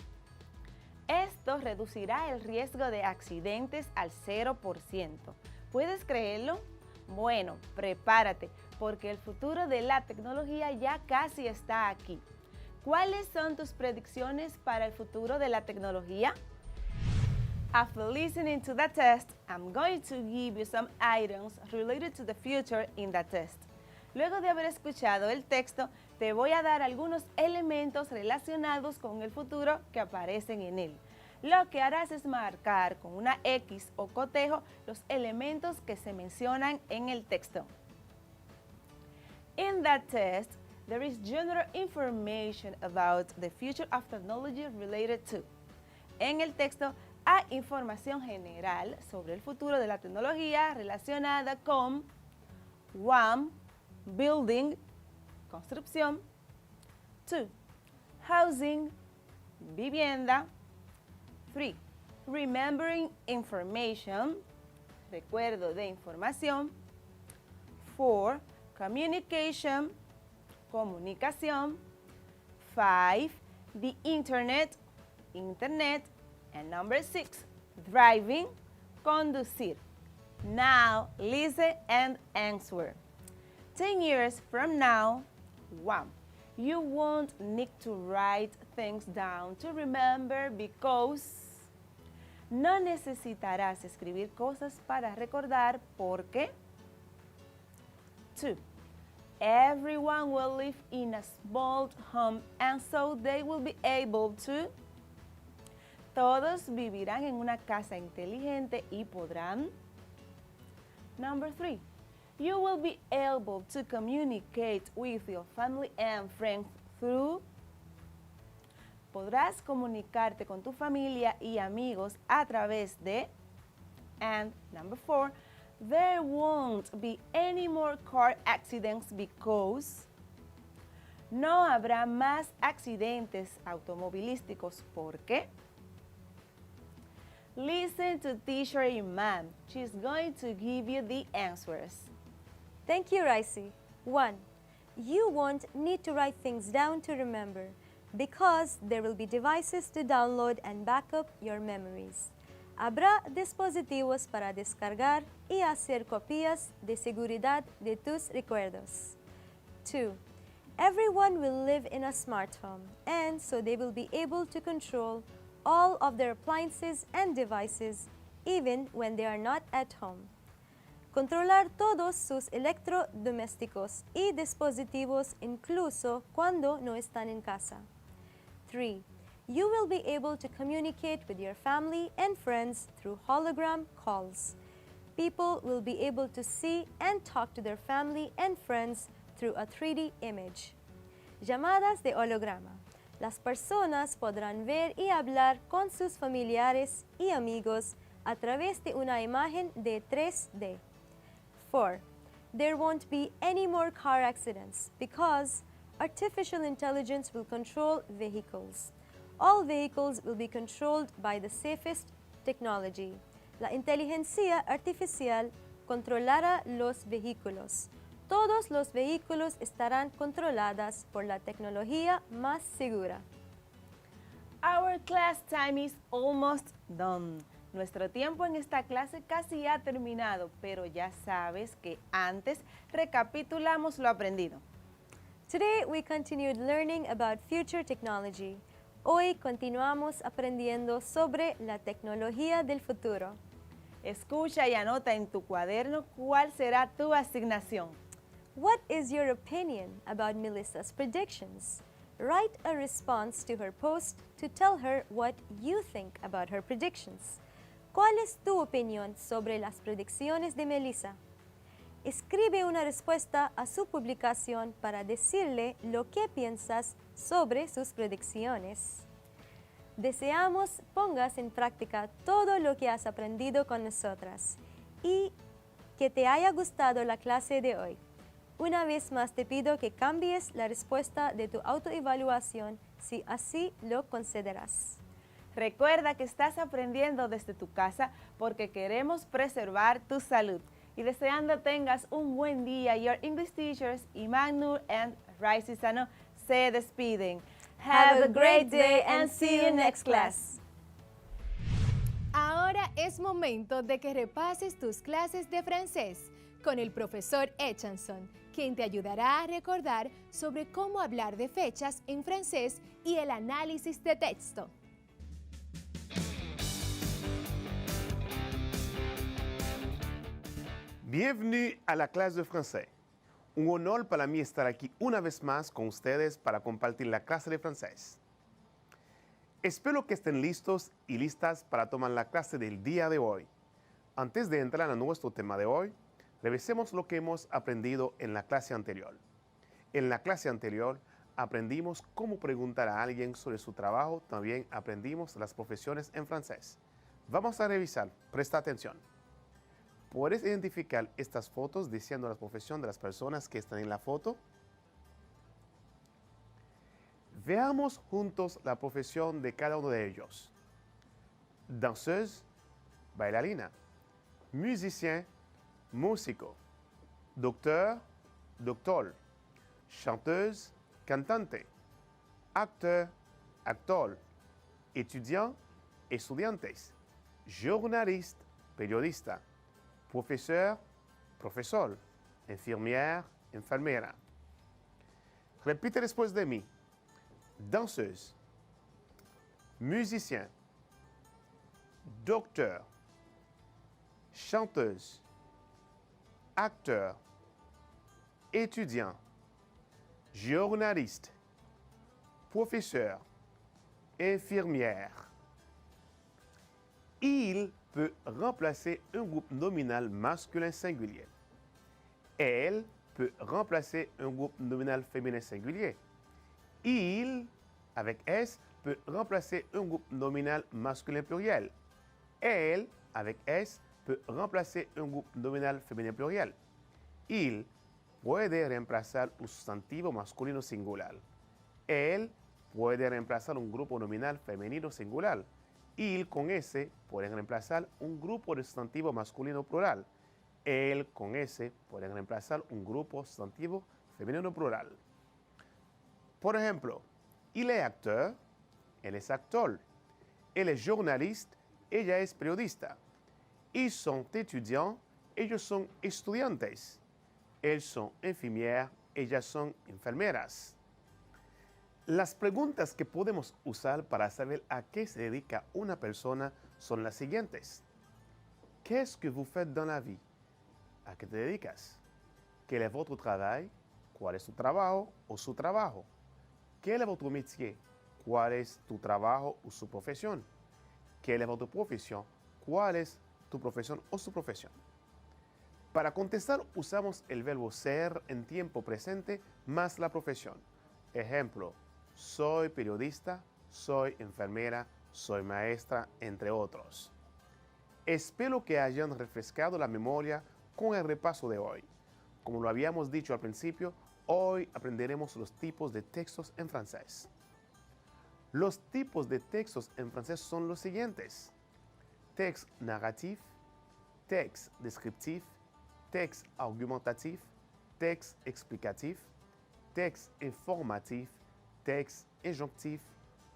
Esto reducirá el riesgo de accidentes al 0%. ¿Puedes creerlo? Bueno, prepárate, porque el futuro de la tecnología ya casi está aquí. ¿Cuáles son tus predicciones para el futuro de la tecnología? After listening to the test, I'm going to give you some items related to the future in the test. Luego de haber escuchado el texto, te voy a dar algunos elementos relacionados con el futuro que aparecen en él. Lo que harás es marcar con una X o cotejo los elementos que se mencionan en el texto. In that test, there is general information about the future of technology related to. En el texto hay información general sobre el futuro de la tecnología relacionada con 1. Building, construcción. 2. Housing, vivienda. 3. Remembering information, recuerdo de información. 4. Communication, comunicación. 5. The internet, internet. And number 6, driving, conducir. Now, listen and answer. 10 years from now, 1. You won't need to write things down to remember because no necesitarás escribir cosas para recordar porque 2. Everyone will live in a small home and so they will be able to. Todos vivirán en una casa inteligente y podrán. Number 3. You will be able to communicate with your family and friends through. Podrás comunicarte con tu familia y amigos a través de. And number 4. There won't be any more car accidents because. No habrá más accidentes automovilísticos porque. Listen to Teacher Iman. She's going to give you the answers. Thank you, Raisi. 1. You won't need to write things down to remember because there will be devices to download and back up your memories. Habrá dispositivos para descargar y hacer copias de seguridad de tus recuerdos. 2. Everyone will live in a smart home, and so they will be able to control all of their appliances and devices, even when they are not at home. Controlar todos sus electrodomésticos y dispositivos incluso cuando no están en casa. 3. You will be able to communicate with your family and friends through hologram calls. People will be able to see and talk to their family and friends through a 3D image. Llamadas de holograma. Las personas podrán ver y hablar con sus familiares y amigos a través de una imagen de 3D. 4. There won't be any more car accidents because artificial intelligence will control vehicles. All vehicles will be controlled by the safest technology. La inteligencia artificial controlará los vehículos. Todos los vehículos estarán controlados por la tecnología más segura. Our class time is almost done. Nuestro tiempo en esta clase casi ha terminado, pero ya sabes que antes recapitulamos lo aprendido. Today we continued learning about future technology. Hoy continuamos aprendiendo sobre la tecnología del futuro. Escucha y anota en tu cuaderno cuál será tu asignación. What is your opinion about Melissa's predictions? Write a response to her post to tell her what you think about her predictions. ¿Cuál es tu opinión sobre las predicciones de Melissa? Escribe una respuesta a su publicación para decirle lo que piensas sobre sus predicciones. Deseamos pongas en práctica todo lo que has aprendido con nosotras y que te haya gustado la clase de hoy. Una vez más te pido que cambies la respuesta de tu autoevaluación si así lo consideras. Recuerda que estás aprendiendo desde tu casa porque queremos preservar tu salud. Y deseando tengas un buen día, your English teachers Imanur and Raisi Sano se despiden. Have a great day and see you next class. Ahora es momento de que repases tus clases de francés con el profesor Echanson, quien te ayudará a recordar sobre cómo hablar de fechas en francés y el análisis de texto. Bienvenue a la clase de francés. Un honor para mí estar aquí una vez más con ustedes para compartir la clase de francés. Espero que estén listos y listas para tomar la clase del día de hoy. Antes de entrar a nuestro tema de hoy, revisemos lo que hemos aprendido en la clase anterior. En la clase anterior aprendimos cómo preguntar a alguien sobre su trabajo, también aprendimos las profesiones en francés. Vamos a revisar, presta atención. ¿Puedes identificar estas fotos diciendo la profesión de las personas que están en la foto? Veamos juntos la profesión de cada uno de ellos. Danseuse, bailarina. Musicien, músico. Docteur, doctor. Chanteuse, cantante. Acteur, actor. Étudiant, estudiantes. Journaliste, periodista. Professeur, profesor. Infirmière, enfermera. Repite después de mí. Danseuse, musicien, docteur, chanteuse, acteur, étudiant, journaliste, professeur, infirmière. Il peut remplacer un groupe nominal masculin singulier. Elle peut remplacer un groupe nominal féminin singulier. Il, avec S, peut remplacer un groupe nominal masculin pluriel. Elle, avec S, peut remplacer un groupe nominal féminin pluriel. Il puede reemplazar un sustantivo masculino singular. Elle puede reemplazar un grupo nominal femenino singular. Il con S puede reemplazar un grupo de sustantivo masculino plural. Elle con S puede reemplazar un grupo sustantivo femenino plural. Por ejemplo, il est acteur, él es actor. Él es journaliste, ella es periodista. Ils sont étudiants, ellos son estudiantes. Elles sont infirmières, ellas son enfermeras. Las preguntas que podemos usar para saber a qué se dedica una persona son las siguientes. Qu'est-ce que vous faites dans la vie? ¿A qué te dedicas? Quel est votre travail? ¿Cuál es tu trabajo o su trabajo? Quel est votre métier? ¿Cuál es tu trabajo o su profesión? Quelle est votre profession? ¿Cuál es tu profesión o su profesión? Para contestar usamos el verbo ser en tiempo presente más la profesión. Ejemplo, soy periodista, soy enfermera, soy maestra, entre otros. Espero que hayan refrescado la memoria con el repaso de hoy. Como lo habíamos dicho al principio, hoy aprenderemos los tipos de textos en francés. Los tipos de textos en francés son los siguientes. Texte narratif, texte descriptif, texte argumentatif, texte explicatif, texte informatif, texte injonctif,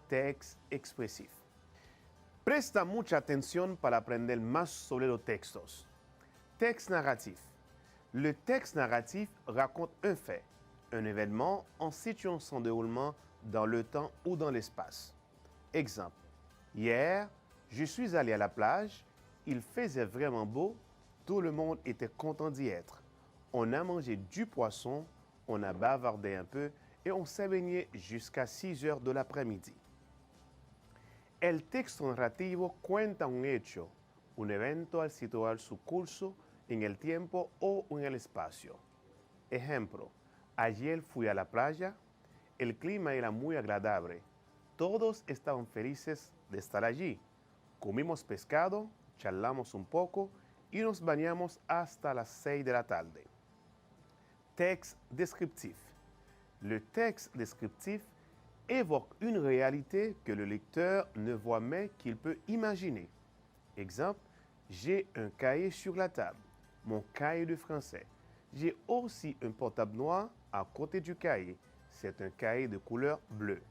texte expressif. Presta mucha atención para aprender más sobre los textos. Texte narratif. Le texte narratif raconte un fait, un événement en situant son déroulement dans le temps ou dans l'espace. Exemple. Hier, je suis allé à la plage, il faisait vraiment beau, tout le monde était content d'y être. On a mangé du poisson, on a bavardé un peu et on s'est baigné jusqu'à 6 heures de l'après-midi. El texto narrativo cuenta un hecho, un evento al situar su curso en el tiempo o en el espacio. Ejemplo, ayer fui a la playa, el clima era muy agradable, todos estaban felices de estar allí. Comimos pescado, charlamos un poco y nos bañamos hasta las 6 de la tarde. Texte descriptif. Le texte descriptif évoque une réalité que le lecteur ne voit mais qu'il peut imaginer. Exemple, j'ai un cahier sur la table, mon cahier de français. J'ai aussi un portable noir à côté du cahier. C'est un cahier de couleur bleue.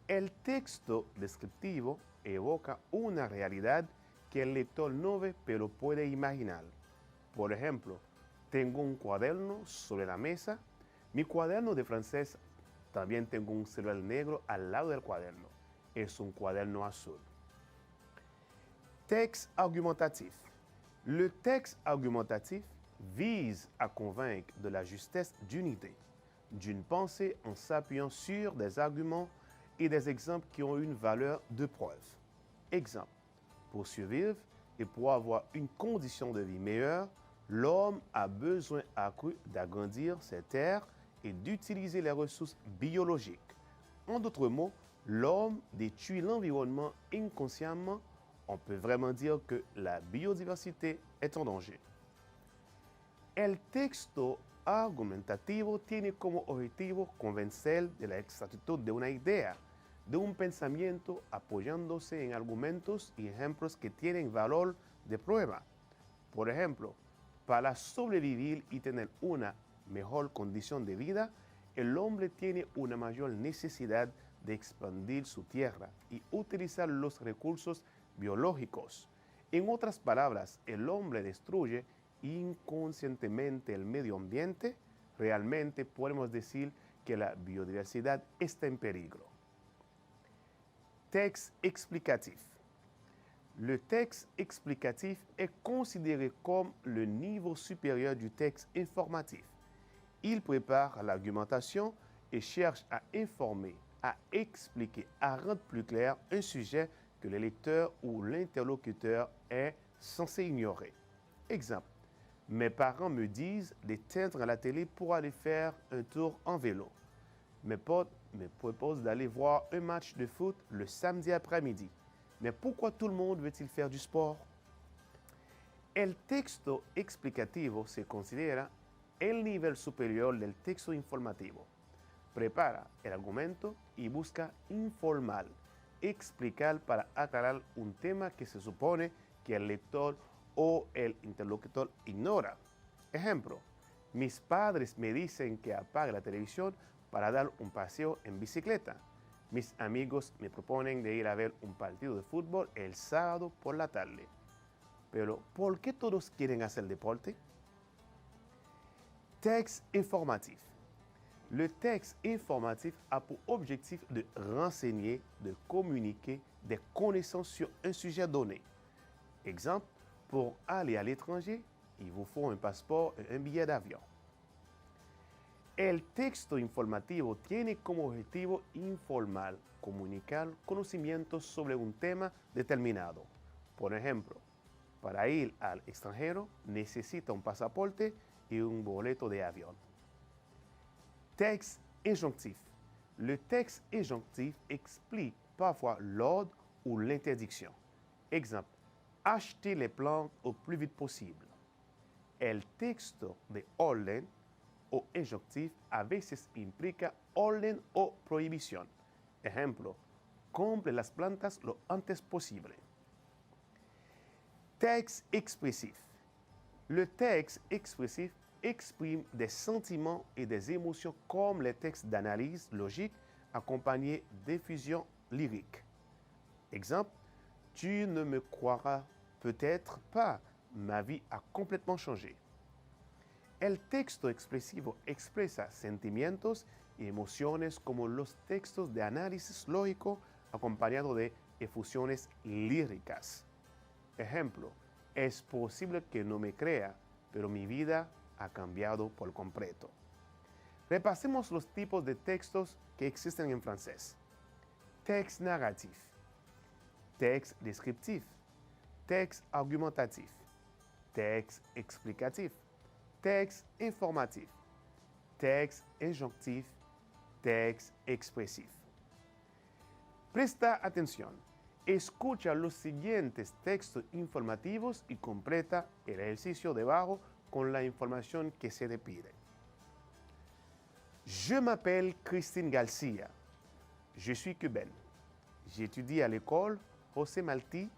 El texto descriptivo evoca una realidad que el lector no ve pero puede imaginar. Por ejemplo, tengo un cuaderno sobre la mesa. Mi cuaderno de francés, también tengo un celular negro al lado del cuaderno. Es un cuaderno azul. Texte argumentatif. Le texte argumentatif vise à convaincre de la justesse d'une idée, d'une pensée en s'appuyant sur des arguments et des exemples qui ont une valeur de preuve. Exemple, pour survivre et pour avoir une condition de vie meilleure, l'homme a besoin accru d'agrandir ses terres et d'utiliser les ressources biologiques. En d'autres mots, l'homme détruit l'environnement inconsciemment. On peut vraiment dire que la biodiversité est en danger. El texto argumentativo tiene como objetivo convencer de la exactitud de una idea, de un pensamiento apoyándose en argumentos y ejemplos que tienen valor de prueba. Por ejemplo, para sobrevivir y tener una mejor condición de vida, el hombre tiene una mayor necesidad de expandir su tierra y utilizar los recursos biológicos. En otras palabras, el hombre destruye inconscientemente el medio ambiente. Realmente podemos decir que la biodiversidad está en peligro. Texte explicatif. Le texte explicatif est considéré comme le niveau supérieur du texte informatif. Il prépare l'argumentation et cherche à informer, à expliquer, à rendre plus clair un sujet que le lecteur ou l'interlocuteur est censé ignorer. Exemple, mes parents me disent d'éteindre la télé pour aller faire un tour en vélo. Mes potes me proposent d'aller voir un match de foot le samedi après-midi. Mais pourquoi tout le monde veut-il faire du sport? El texto explicativo se considera el nivel superior del texto informativo. Prepara el argumento y busca informar, explicar para aclarar un tema que se supone que el lector o el interlocutor ignora. Ejemplo, mis padres me dicen que apague la televisión para dar un paseo en bicicleta. Mis amigos me proponen de ir a ver un partido de fútbol el sábado por la tarde. Pero, ¿por qué todos quieren hacer deporte? Texte informatif. Le texte informatif a pour objectif de renseigner, de communiquer des connaissances sur un sujet donné. Exemple, pour aller à l'étranger, il vous faut un passeport et un billet d'avion. El texto informativo tiene como objetivo informar, comunicar conocimientos sobre un tema determinado. Por ejemplo, para ir al extranjero necesita un pasaporte y un boleto de avión. Texte injonctif. Le texte injonctif explique parfois l'ordre ou l'interdiction. Exemple, acheter les plantes au plus vite possible. El texto de orden o injunctif a veces implica orden o prohibición. Ejemplo, compre las plantas lo antes posible. Texte expressif. Le texte expressif exprime des sentiments et des émotions comme les textes d'analyse logique accompagnés d'effusions lyriques. Exemple, tu ne me croiras peut-être pas, ma vie a complètement changé. El texto expresivo expresa sentimientos y emociones como los textos de análisis lógico acompañado de efusiones líricas. Ejemplo, es posible que no me crea, pero mi vida ha cambiado por completo. Repasemos los tipos de textos que existen en francés. Texte narratif, texte descriptif, texte argumentatif, texte explicatif, texte informatif, texte injonctif, texte expressif. Presta atención. Escucha los siguientes textos informativos y completa el ejercicio debajo con la información que se te pide. Je m'appelle Christine Garcia. Je suis cubaine. J'étudie à l'école José Malti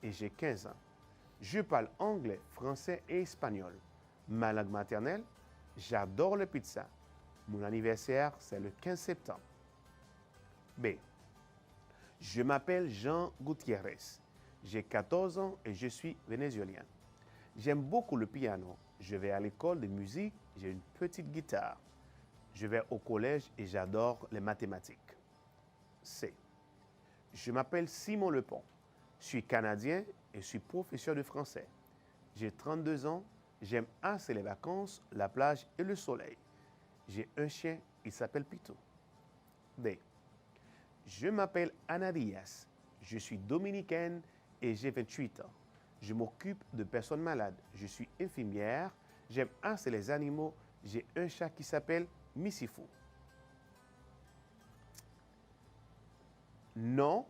et j'ai 15 ans. Je parle anglais, français et espagnol. Ma langue maternelle, j'adore la pizza. Mon anniversaire, c'est le 15 septembre. B. Je m'appelle Jean Gutiérrez. J'ai 14 ans et je suis vénézuélien. J'aime beaucoup le piano. Je vais à l'école de musique, j'ai une petite guitare. Je vais au collège et j'adore les mathématiques. C. Je m'appelle Simon Lepont. Je suis canadien et je suis professeur de français. J'ai 32 ans, j'aime assez les vacances, la plage et le soleil. J'ai un chien, il s'appelle Pito. D. Je m'appelle Ana Diaz. Je suis dominicaine et j'ai 28 ans. Je m'occupe de personnes malades. Je suis infirmière. J'aime assez les animaux. J'ai un chat qui s'appelle Missifou. Nom,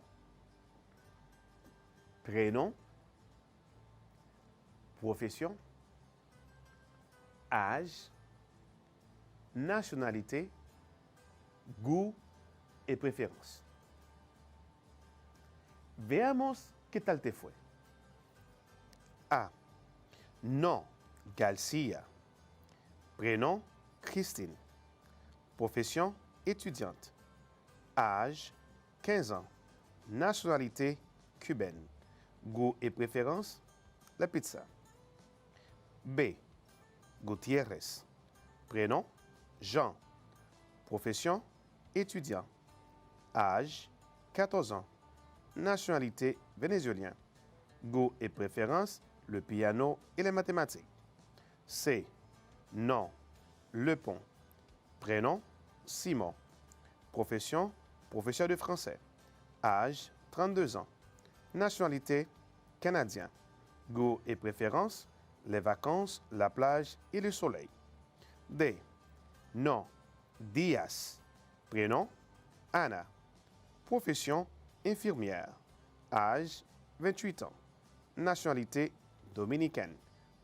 prénom, profession, âge, nationalité, goût et préférence. Veamos qué tal te fue. A. Nom, Garcia. Prénom, Christine. Profession, étudiante. Âge, 15 ans. Nationalité, cubaine. Goût et préférence, la pizza. B. Gutiérrez. Prénom, Jean. Profession, étudiant. Âge, 14 ans. Nationalité, vénézuélien. Goût et préférence, le piano et les mathématiques. C. Nom, Lepont. Prénom, Simon. Profession, professeur de français. Âge, 32 ans. Nationalité, canadien. Goût et préférence, les vacances, la plage et le soleil. D. Nom, Diaz. Prénom, Anna. Profession, infirmière. Âge, 28 ans. Nationalité, dominicaine.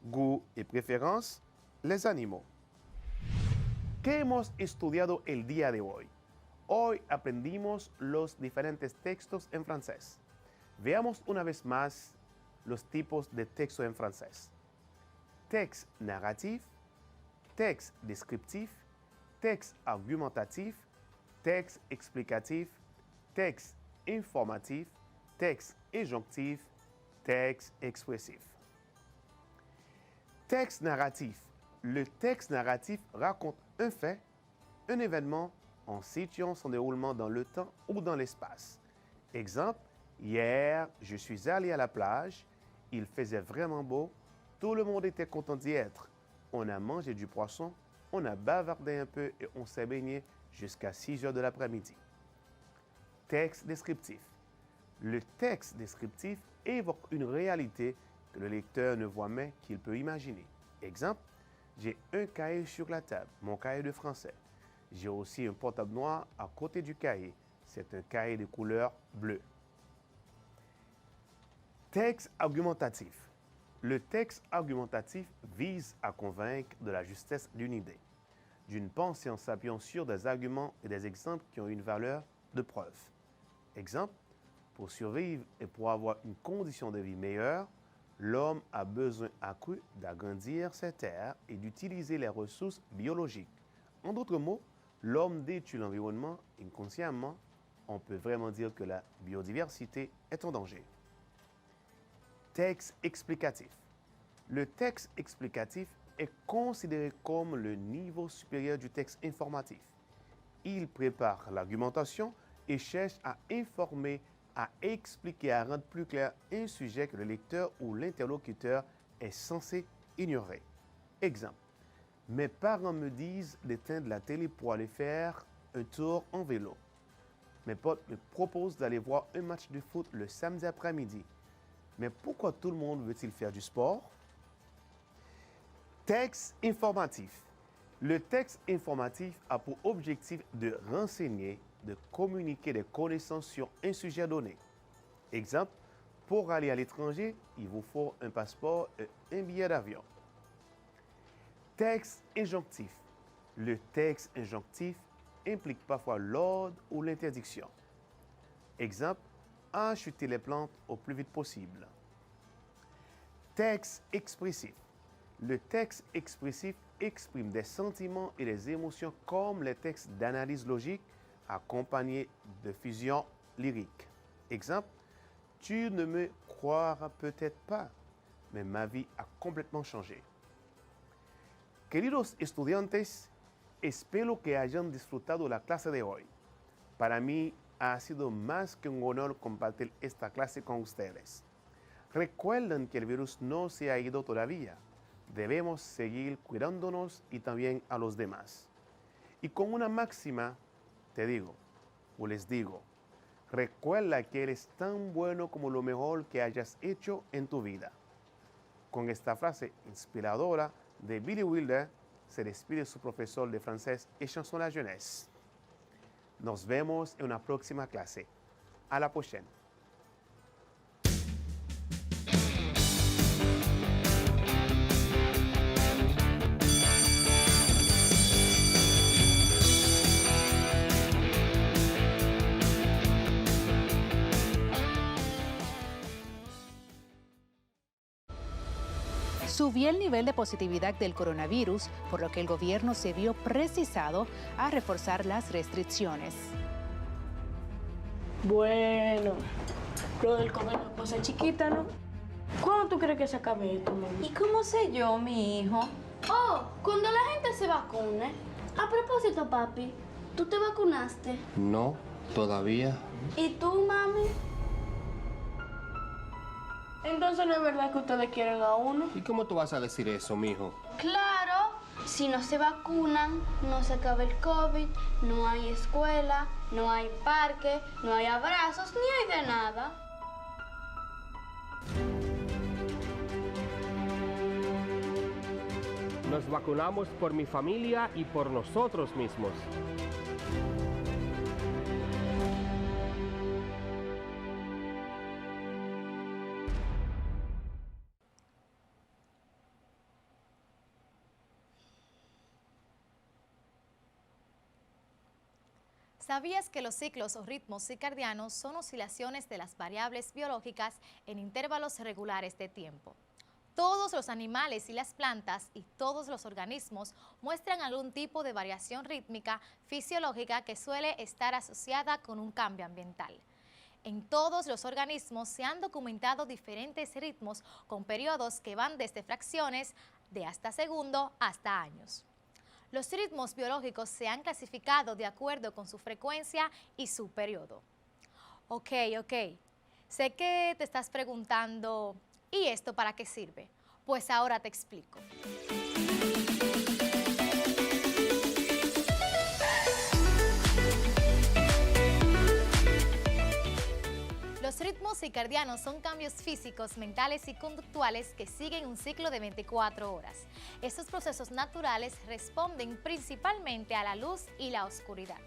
Goût y preferencias, les animaux. ¿Qué hemos estudiado el día de hoy? Hoy aprendimos los diferentes textos en francés. Veamos una vez más los tipos de texto en francés. Texte narratif, texte descriptif, texte argumentatif, texte explicatif, texte informatif, texte injonctif, texte expressif. Texte narratif. Le texte narratif raconte un fait, un événement en situant son déroulement dans le temps ou dans l'espace. Exemple, hier, je suis allé à la plage, il faisait vraiment beau, tout le monde était content d'y être. On a mangé du poisson, on a bavardé un peu et on s'est baigné jusqu'à 6 heures de l'après-midi. Texte descriptif. Le texte descriptif évoque une réalité que le lecteur ne voit mais qu'il peut imaginer. Exemple, j'ai un cahier sur la table, mon cahier de français. J'ai aussi un portable noir à côté du cahier. C'est un cahier de couleur bleue. Texte argumentatif. Le texte argumentatif vise à convaincre de la justesse d'une idée, d'une pensée en s'appuyant sur des arguments et des exemples qui ont une valeur de preuve. Exemple, pour survivre et pour avoir une condition de vie meilleure, l'homme a besoin accru d'agrandir ses terres et d'utiliser les ressources biologiques. En d'autres mots, l'homme détruit l'environnement inconsciemment. On peut vraiment dire que la biodiversité est en danger. Texte explicatif. Le texte explicatif est considéré comme le niveau supérieur du texte informatif. Il prépare l'argumentation et cherche à informer, à expliquer, à rendre plus clair un sujet que le lecteur ou l'interlocuteur est censé ignorer. Exemple, mes parents me disent d'éteindre la télé pour aller faire un tour en vélo. Mes potes me proposent d'aller voir un match de foot le samedi après-midi. Mais pourquoi tout le monde veut-il faire du sport? Texte informatif. Le texte informatif a pour objectif de renseigner, de communiquer des connaissances sur un sujet donné. Exemple, pour aller à l'étranger, il vous faut un passeport et un billet d'avion. Texte injonctif. Le texte injonctif implique parfois l'ordre ou l'interdiction. Exemple, acheter les plantes au plus vite possible. Texte expressif. Le texte expressif exprime des sentiments et des émotions comme les textes d'analyse logique accompagnés de fusion lyrique. Exemple, tu ne me croiras peut-être pas, mais ma vie a complètement changé. Queridos estudiantes, espero que hayan disfrutado la clase de hoy. Para mí ha sido más que un honor compartir esta clase con ustedes. Recuerden que el virus no se ha ido todavía. Debemos seguir cuidándonos y también a los demás. Y con una máxima, te digo, o les digo, recuerda que eres tan bueno como lo mejor que hayas hecho en tu vida. Con esta frase inspiradora de Billy Wilder, se despide su profesor de francés et chanson la jeunesse. Nos vemos en una próxima clase. A la prochaine. Subió el nivel de positividad del coronavirus, por lo que el gobierno se vio precisado a reforzar las restricciones. Bueno, lo del COVID es cosa chiquita, ¿no? ¿Cuándo tú crees que se acabe esto, mami? ¿Y cómo sé yo, mi hijo? Oh, cuando la gente se vacune. A propósito, papi, ¿tú te vacunaste? No, todavía. ¿Y tú, mami? Entonces no es verdad que ustedes quieren a uno. ¿Y cómo tú vas a decir eso, mijo? Claro, si no se vacunan, no se acaba el COVID, no hay escuela, no hay parque, no hay abrazos, ni hay de nada. Nos vacunamos por mi familia y por nosotros mismos. ¿Sabías que los ciclos o ritmos circadianos son oscilaciones de las variables biológicas en intervalos regulares de tiempo? Todos los animales y las plantas y todos los organismos muestran algún tipo de variación rítmica fisiológica que suele estar asociada con un cambio ambiental. En todos los organismos se han documentado diferentes ritmos con periodos que van desde fracciones de hasta segundo hasta años. Los ritmos biológicos se han clasificado de acuerdo con su frecuencia y su periodo. Ok. Sé que te estás preguntando, ¿y esto para qué sirve? Pues ahora te explico. Los ritmos circadianos son cambios físicos, mentales y conductuales que siguen un ciclo de 24 horas. Estos procesos naturales responden principalmente a la luz y la oscuridad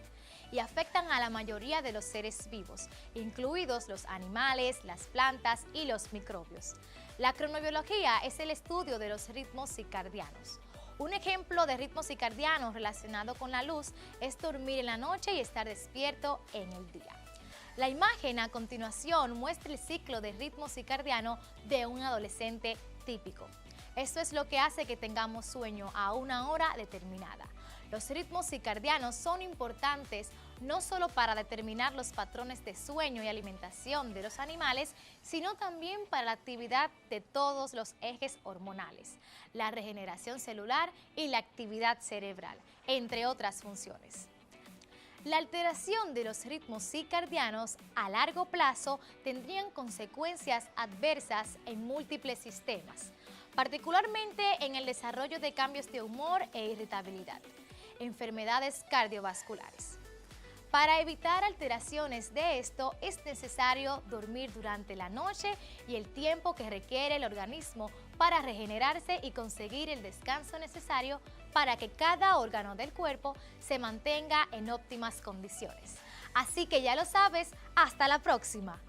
y afectan a la mayoría de los seres vivos, incluidos los animales, las plantas y los microbios. La cronobiología es el estudio de los ritmos circadianos. Un ejemplo de ritmo circadiano relacionado con la luz es dormir en la noche y estar despierto en el día. La imagen a continuación muestra el ciclo de ritmo circadiano de un adolescente típico. Esto es lo que hace que tengamos sueño a una hora determinada. Los ritmos circadianos son importantes no solo para determinar los patrones de sueño y alimentación de los animales, sino también para la actividad de todos los ejes hormonales, la regeneración celular y la actividad cerebral, entre otras funciones. La alteración de los ritmos circadianos a largo plazo tendrían consecuencias adversas en múltiples sistemas, particularmente en el desarrollo de cambios de humor e irritabilidad, enfermedades cardiovasculares. Para evitar alteraciones de esto, es necesario dormir durante la noche y el tiempo que requiere el organismo para regenerarse y conseguir el descanso necesario para que cada órgano del cuerpo se mantenga en óptimas condiciones. Así que ya lo sabes, hasta la próxima.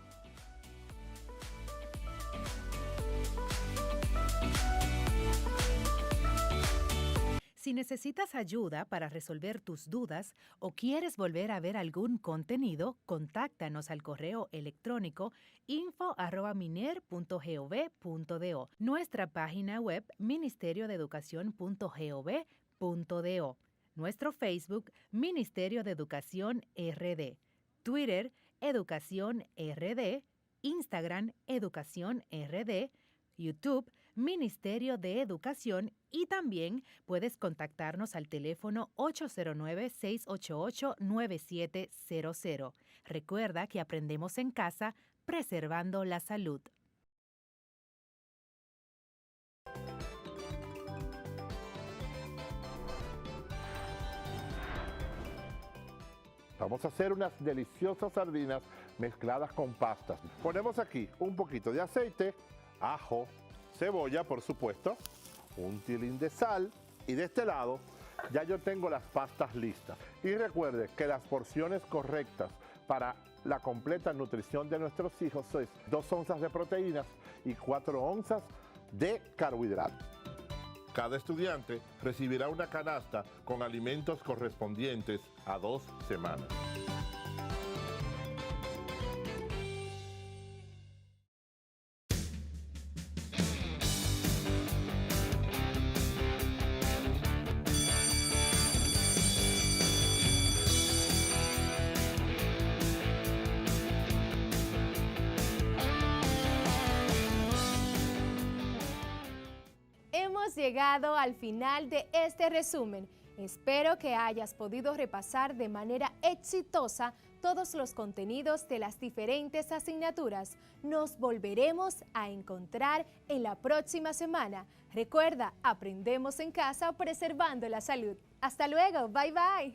Si necesitas ayuda para resolver tus dudas o quieres volver a ver algún contenido, contáctanos al correo electrónico info@miner.gov.do, nuestra página web ministeriodeeducacion.gov.do, nuestro Facebook Ministerio de Educación RD, Twitter Educación RD, Instagram Educación RD, YouTube Ministerio de Educación, y también puedes contactarnos al teléfono 809-688-9700. Recuerda que aprendemos en casa preservando la salud. Vamos a hacer unas deliciosas sardinas mezcladas con pastas. Ponemos aquí un poquito de aceite, ajo, cebolla, por supuesto, un tilín de sal, y de este lado ya yo tengo las pastas listas. Y recuerde que las porciones correctas para la completa nutrición de nuestros hijos es 2 onzas de proteínas y 4 onzas de carbohidratos. Cada estudiante recibirá una canasta con alimentos correspondientes a 2 semanas. Hemos llegado al final de este resumen. Espero que hayas podido repasar de manera exitosa todos los contenidos de las diferentes asignaturas. Nos volveremos a encontrar en la próxima semana. Recuerda, aprendemos en casa preservando la salud. Hasta luego, bye bye.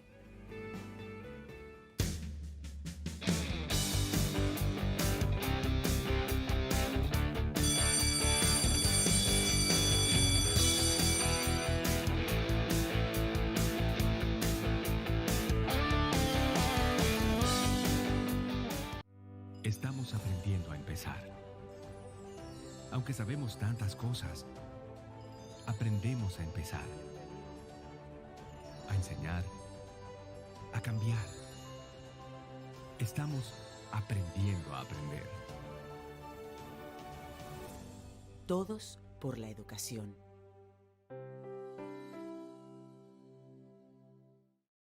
Estamos aprendiendo a empezar. Aunque sabemos tantas cosas, aprendemos a empezar. A enseñar, a cambiar. Estamos aprendiendo a aprender. Todos por la educación.